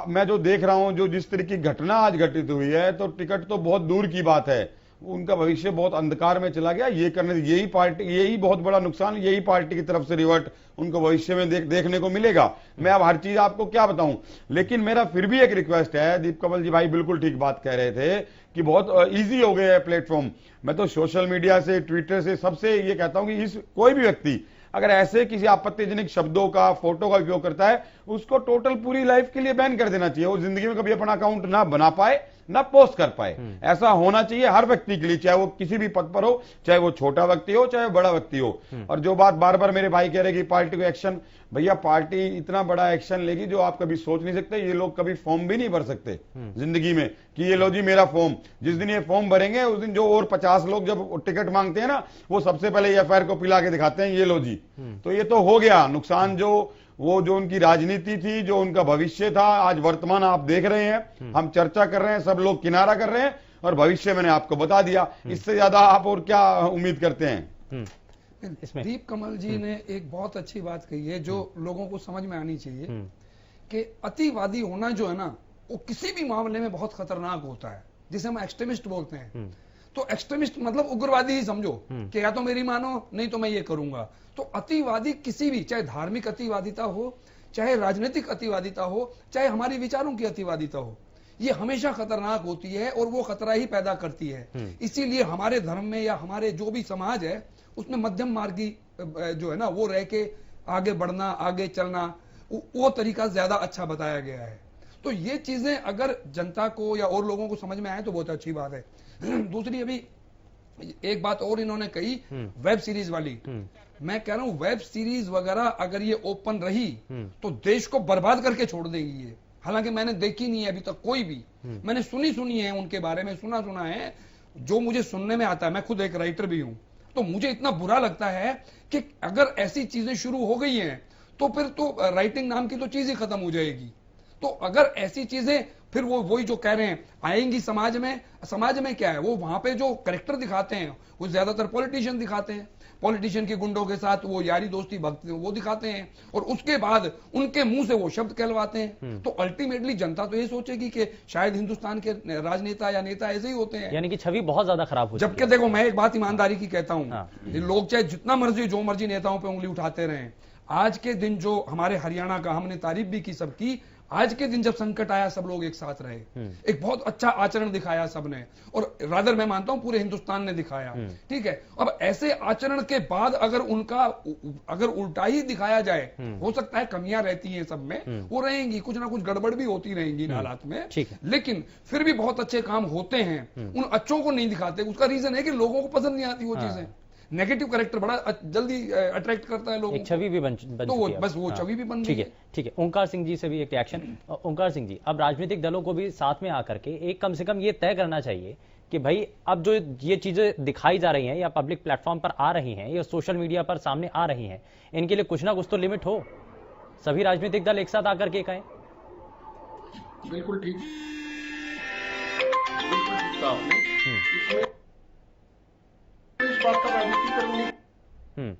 K: मैं जो देख रहा हूं, जो जिस तरह की घटना आज घटित हुई है, तो टिकट तो बहुत दूर की बात है, उनका भविष्य बहुत अंधकार में चला गया। ये करने यही पार्टी, यही बहुत बड़ा नुकसान यही पार्टी की तरफ से रिवर्ट उनको भविष्य में देखने को मिलेगा। मैं अब हर चीज आपको क्या बताऊं, लेकिन मेरा फिर भी एक रिक्वेस्ट है, दीप कमल जी भाई बिल्कुल ठीक बात कह रहे थे कि बहुत इजी हो गया है प्लेटफॉर्म। मैं तो सोशल मीडिया से, ट्विटर से, सबसे ये कहता हूं कि कोई भी व्यक्ति अगर ऐसे किसी आपत्तिजनक शब्दों का, फोटो का उपयोग करता है, उसको टोटल पूरी लाइफ के लिए बैन कर देना चाहिए। वो जिंदगी में कभी अपना अकाउंट ना बना पाए, ना पोस्ट कर पाए। ऐसा होना चाहिए हर व्यक्ति के लिए, चाहे वो किसी भी पद पर हो, चाहे वो छोटा व्यक्ति हो, चाहे वो बड़ा व्यक्ति हो। और जो बात बार बार मेरे भाई कह रहे कि पार्टी को एक्शन, भैया पार्टी इतना बड़ा एक्शन लेगी जो आप कभी सोच नहीं सकते। ये लोग कभी फॉर्म भी नहीं भर सकते जिंदगी में कि ये लो जी मेरा फॉर्म। जिस दिन ये फॉर्म भरेंगे उस दिन जो और 50 लोग जब टिकट मांगते हैं ना, वो सबसे पहले एफआईआर को पिला के दिखाते हैं, ये लो जी। तो ये तो हो गया नुकसान, जो उनकी राजनीति थी, जो उनका भविष्य था, आज वर्तमान आप देख रहे हैं, हम चर्चा कर रहे हैं, सब लोग किनारा कर रहे हैं, और भविष्य मैंने आपको बता दिया। इससे ज्यादा आप और क्या उम्मीद करते हैं?
M: दीप कमल जी ने एक बहुत अच्छी बात कही है जो लोगों को समझ में आनी चाहिए कि अतिवादी होना जो है ना, वो किसी भी मामले में बहुत खतरनाक होता है, जिसे हम एक्सट्रीमिस्ट बोलते हैं। तो एक्सट्रीमिस्ट मतलब उग्रवादी ही समझो कि या तो मेरी मानो, नहीं तो मैं ये करूंगा। तो अतिवादी किसी भी, चाहे धार्मिक अतिवादिता हो, चाहे राजनीतिक अतिवादिता हो, चाहे हमारी विचारों की अतिवादिता हो, ये हमेशा खतरनाक होती है और वो खतरा ही पैदा करती है। इसीलिए हमारे धर्म में या हमारे जो भी समाज है उसमें मध्यम मार्गी जो है ना, वो रह के आगे बढ़ना, आगे चलना, वो तरीका ज्यादा अच्छा बताया गया है। तो ये चीजें अगर जनता को या और लोगों को समझ में आए तो बहुत अच्छी बात है। दूसरी अभी एक बात और इन्होंने कही, वेब सीरीज वाली। मैं कह रहा हूं वेब सीरीज वगैरह अगर ये ओपन रही तो देश को बर्बाद करके छोड़ देगी ये। हालांकि मैंने देखी नहीं है अभी तक कोई भी, मैंने सुनी है उनके बारे में, सुना है जो मुझे सुनने में आता है। मैं खुद एक राइटर भी हूं, तो मुझे इतना बुरा लगता है कि अगर ऐसी चीजें शुरू हो गई हैं तो फिर तो राइटिंग नाम की तो चीज ही खत्म हो जाएगी। तो अगर ऐसी चीजें फिर वो वही जो कह रहे हैं आएंगी समाज में क्या है, वो वहां पे जो कैरेक्टर दिखाते हैं वो ज्यादातर पॉलिटिशियन दिखाते हैं। पॉलिटिशियन के गुंडों के साथ वो यारी दोस्ती भक्ति वो दिखाते हैं और उसके बाद उनके मुंह से वो शब्द कहलवाते हैं। तो अल्टीमेटली जनता तो ये सोचेगी कि शायद हिंदुस्तान के राजनेता या नेता ऐसे ही होते हैं,
B: यानी कि छवि बहुत ज्यादा खराब हो।
M: जबकि देखो मैं एक बात ईमानदारी की कहता हूं, लोग चाहे जितना मर्जी जो मर्जी नेताओं पे उंगली उठाते रहें, आज के दिन जो हमारे हरियाणा का हमने तारीफ भी की सबकी, आज के दिन जब संकट आया सब लोग एक साथ रहे, एक बहुत अच्छा आचरण दिखाया सबने, और रादर मैं मानता हूं पूरे हिंदुस्तान ने दिखाया। ठीक है, अब ऐसे आचरण के बाद अगर उल्टा ही दिखाया जाए, हो सकता है कमियां रहती हैं सब में, वो रहेंगी, कुछ ना कुछ गड़बड़ भी होती रहेंगी इन हालात में, लेकिन फिर भी बहुत अच्छे काम होते हैं। उन अच्छों को नहीं दिखाते, उसका रीजन है कि लोगों को पसंद नहीं आती वो चीजें। नेगेटिव कैरेक्टर बड़ा जल्दी अट्रैक्ट करता है लोगों,
B: एक छवि भी बन
M: तो वो बस वो छवि भी बन गई है।
B: ठीक है, ओंकार सिंह जी से भी एक रिएक्शन। ओंकार सिंह जी, अब राजनीतिक दलों को भी साथ में आकर के एक कम से कम ये तय करना चाहिए कि भाई अब जो ये चीजें दिखाई जा रही हैं या पब्लिक प्लेटफॉर्म पर आ रही हैं या सोशल मीडिया पर सामने आ रही हैं, इनके लिए कुछ ना कुछ तो लिमिट हो। सभी राजनीतिक दल एक साथ आकर के कहें।
N: बिल्कुल ठीक आपने, इसमें इस बात का राजनीतिकरण नहीं,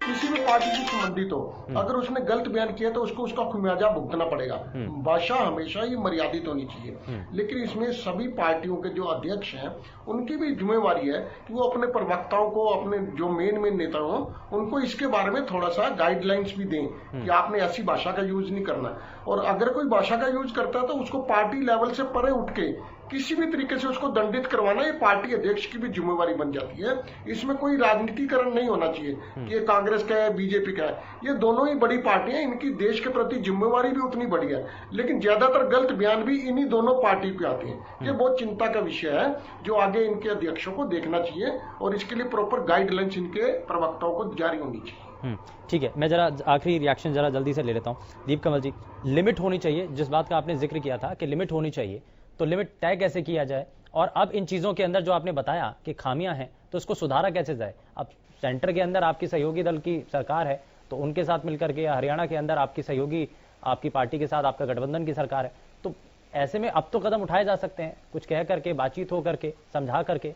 N: किसी भी पार्टी से संबंधित हो, अगर उसने गलत बयान किया तो उसको उसका खुमियाजा भुगतना पड़ेगा। भाषा हमेशा ही मर्यादित होनी चाहिए, लेकिन इसमें सभी पार्टियों के जो अध्यक्ष हैं उनकी भी जिम्मेवारी है कि वो अपने प्रवक्ताओं को, अपने जो मेन नेता हो, उनको इसके बारे में थोड़ा सा गाइडलाइंस भी दें कि आपने ऐसी भाषा का यूज नहीं करना। और अगर कोई भाषा का यूज करता है तो उसको पार्टी लेवल से परे उठ के किसी भी तरीके से उसको दंडित करवाना ये पार्टी अध्यक्ष की भी जिम्मेवारी बन जाती है। इसमें कोई राजनीतिकरण नहीं होना चाहिए कि ये कांग्रेस का है, बीजेपी का है, ये दोनों ही बड़ी पार्टियां, इनकी देश के प्रति जिम्मेवारी भी उतनी बड़ी है, लेकिन ज्यादातर गलत बयान भी इन्हीं दोनों पार्टी पे आते हैं। ये बहुत चिंता का विषय है जो आगे इनके अध्यक्षों को देखना चाहिए और इसके लिए प्रॉपर गाइडलाइंस इनके प्रवक्ताओं को जारी होनी चाहिए।
B: ठीक है, मैं जरा आखिरी रिएक्शन जरा जल्दी से ले लेता हूं। दीप कमल जी, लिमिट होनी चाहिए, जिस बात का आपने जिक्र किया था कि लिमिट होनी चाहिए, तो लिमिट तय कैसे किया जाए? और अब इन चीजों के अंदर जो आपने बताया कि खामियां हैं, तो इसको सुधारा कैसे जाए? अब सेंटर के अंदर आपकी सहयोगी दल की सरकार है, तो उनके साथ मिलकर के, हरियाणा के अंदर आपकी सहयोगी, आपकी पार्टी के साथ आपका गठबंधन की सरकार है, तो ऐसे में अब तो कदम उठाए जा सकते हैं, कुछ कह करके, बातचीत हो करके, समझा करके।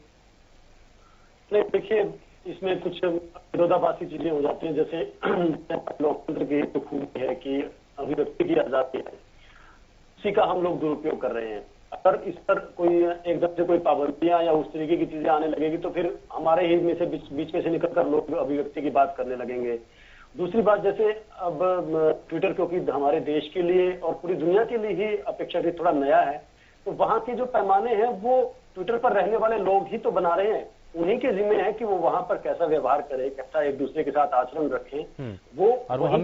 L: देखिए, इसमें कुछ विरोधाभासी चीजें हो जाती हैं, जैसे लोकतंत्र की तो खूबी है कि अभिव्यक्ति की आजादी है, उसी का हम लोग दुरुपयोग कर रहे हैं। अगर इस पर कोई एकदम से कोई पाबंदियां या उस तरीके की चीजें आने लगेगी तो फिर हमारे ही में से बीच में से निकलकर लोग अभिव्यक्ति की बात करने लगेंगे। दूसरी बात, जैसे अब ट्विटर क्योंकि हमारे देश के लिए और पूरी दुनिया के लिए ही अपेक्षाकृत थोड़ा नया है, तो वहां के जो पैमाने हैं वो ट्विटर पर रहने वाले लोग ही तो बना रहे हैं। उन्हीं के जिम्मे है कि वो वहां पर कैसा व्यवहार करें, कैसा एक दूसरे के साथ आचरण रखें, वो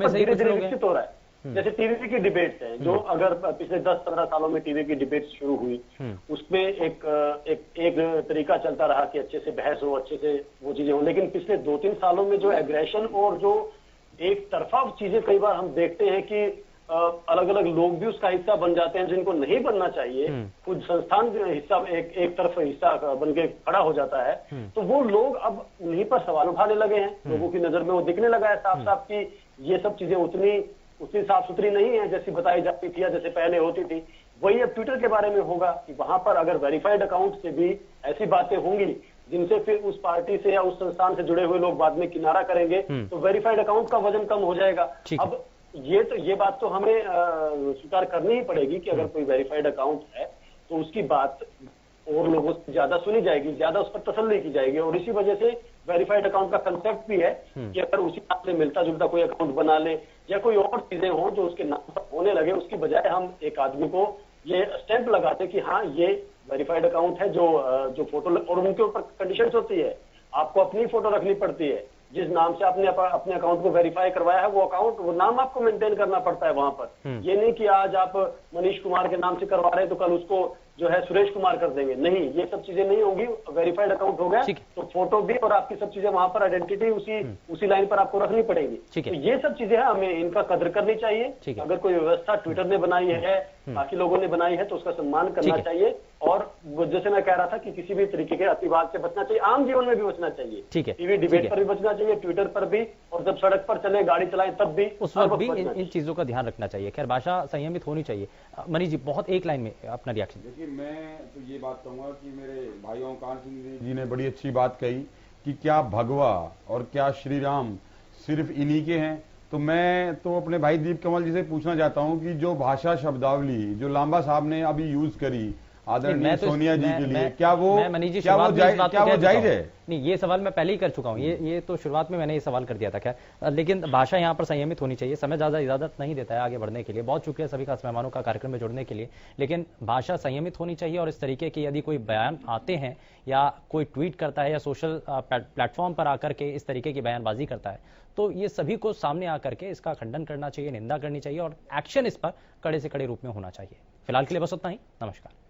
L: धीरे धीरे विकसित हो रहा है। जैसे टीवी की डिबेट्स हैं, जो अगर पिछले 10-15 सालों में टीवी की डिबेट्स शुरू हुई, उसमें एक तरीका चलता रहा कि अच्छे से बहस हो, अच्छे से वो चीजें हो, लेकिन पिछले 2-3 सालों में जो एग्रेशन और जो एक तरफा चीजें कई बार हम देखते हैं कि अलग अलग लोग भी उसका हिस्सा बन जाते हैं जिनको नहीं बनना चाहिए, खुद संस्थान हिस्सा एक तरफ हिस्सा बन के खड़ा हो जाता है, तो वो लोग अब उन्हीं पर सवाल उठाने लगे हैं। लोगों की नजर में वो दिखने लगा है साफ साफ कि ये सब चीजें उतनी साफ सुथरी नहीं है जैसी बताई जाती थी या जैसे पहले होती थी। वही अब ट्विटर के बारे में होगा कि वहां पर अगर वेरीफाइड अकाउंट से भी ऐसी बातें होंगी जिनसे फिर उस पार्टी से या उस संस्थान से जुड़े हुए लोग बाद में किनारा करेंगे, तो वेरीफाइड अकाउंट का वजन कम हो जाएगा। अब ये बात तो हमें स्वीकार करनी ही पड़ेगी कि अगर कोई वेरीफाइड अकाउंट है तो उसकी बात और लोगों से ज्यादा सुनी जाएगी, ज्यादा उस पर तसल्ली की जाएगी। और इसी वजह से वेरीफाइड अकाउंट का कंसेप्ट भी है कि अगर उसी नाम से मिलता जुलता कोई अकाउंट बना ले या कोई और चीजें हो जो उसके नाम पर होने लगे, उसकी बजाय हम एक आदमी को ये स्टैंप लगाते कि हाँ ये वेरीफाइड अकाउंट है, जो फोटो, और उनके ऊपर कंडीशंस होती है, आपको अपनी फोटो रखनी पड़ती है, जिस नाम से आपने अपने अकाउंट को वेरीफाई करवाया है वो नाम आपको मेंटेन करना पड़ता है वहां पर। ये नहीं कि आज आप मनीष कुमार के नाम से करवा रहे हैं तो कल उसको जो है सुरेश कुमार कर देंगे, नहीं, ये सब चीजें नहीं होंगी। वेरीफाइड अकाउंट हो गया तो फोटो भी और आपकी सब चीजें वहां पर आइडेंटिटी उसी लाइन पर आपको रखनी पड़ेगी। तो ये सब चीजें हैं, हमें इनका कदर करनी चाहिए। अगर कोई व्यवस्था ट्विटर ने बनाई है, बाकी लोगों ने बनाई है, तो उसका सम्मान करना चाहिए। और जैसे मैं कह रहा था कि किसी भी तरीके के अतिवाद से बचना चाहिए, आम जीवन में भी बचना चाहिए,
B: ठीक है,
L: टीवी डिबेट पर भी बचना चाहिए, ट्विटर पर भी, और जब सड़क पर चले, गाड़ी चलाएं तब भी,
B: उस वक्त भी इन चीजों का ध्यान रखना चाहिए। खैर, भाषा संयमित होनी चाहिए। मनीष जी, बहुत एक लाइन में अपना रिएक्शन।
K: देखिए, मैं तो ये बात कहूंगा कि मेरे भाई ओंकार सिंह जी ने बड़ी अच्छी बात कही कि क्या भगवा और क्या श्री राम सिर्फ इन्हीं के हैं। तो मैं तो अपने भाई दीप कमल जी से पूछना चाहता हूं कि जो भाषा शब्दावली जो लांबा साहब ने अभी यूज करी आदरणीय सोनिया जी के लिए, क्या वो जायज है?
B: नहीं, ये सवाल मैं पहले ही कर चुका हूँ, ये तो शुरुआत में मैंने ये सवाल कर दिया था। खैर, लेकिन भाषा यहाँ पर संयमित होनी चाहिए। समय ज्यादा इजाजत नहीं देता है आगे बढ़ने के लिए। बहुत शुक्रिया सभी खास मेहमानों का कार्यक्रम में जुड़ने के लिए, लेकिन भाषा संयमित होनी चाहिए। और इस तरीके के यदि कोई बयान आते हैं या कोई ट्वीट करता है या सोशल प्लेटफॉर्म पर आकर के इस तरीके की बयानबाजी करता है, तो ये सभी को सामने आकर के इसका खंडन करना चाहिए, निंदा करनी चाहिए और एक्शन इस पर कड़े से कड़े रूप में होना चाहिए। फिलहाल के लिए बस उतना ही। नमस्कार।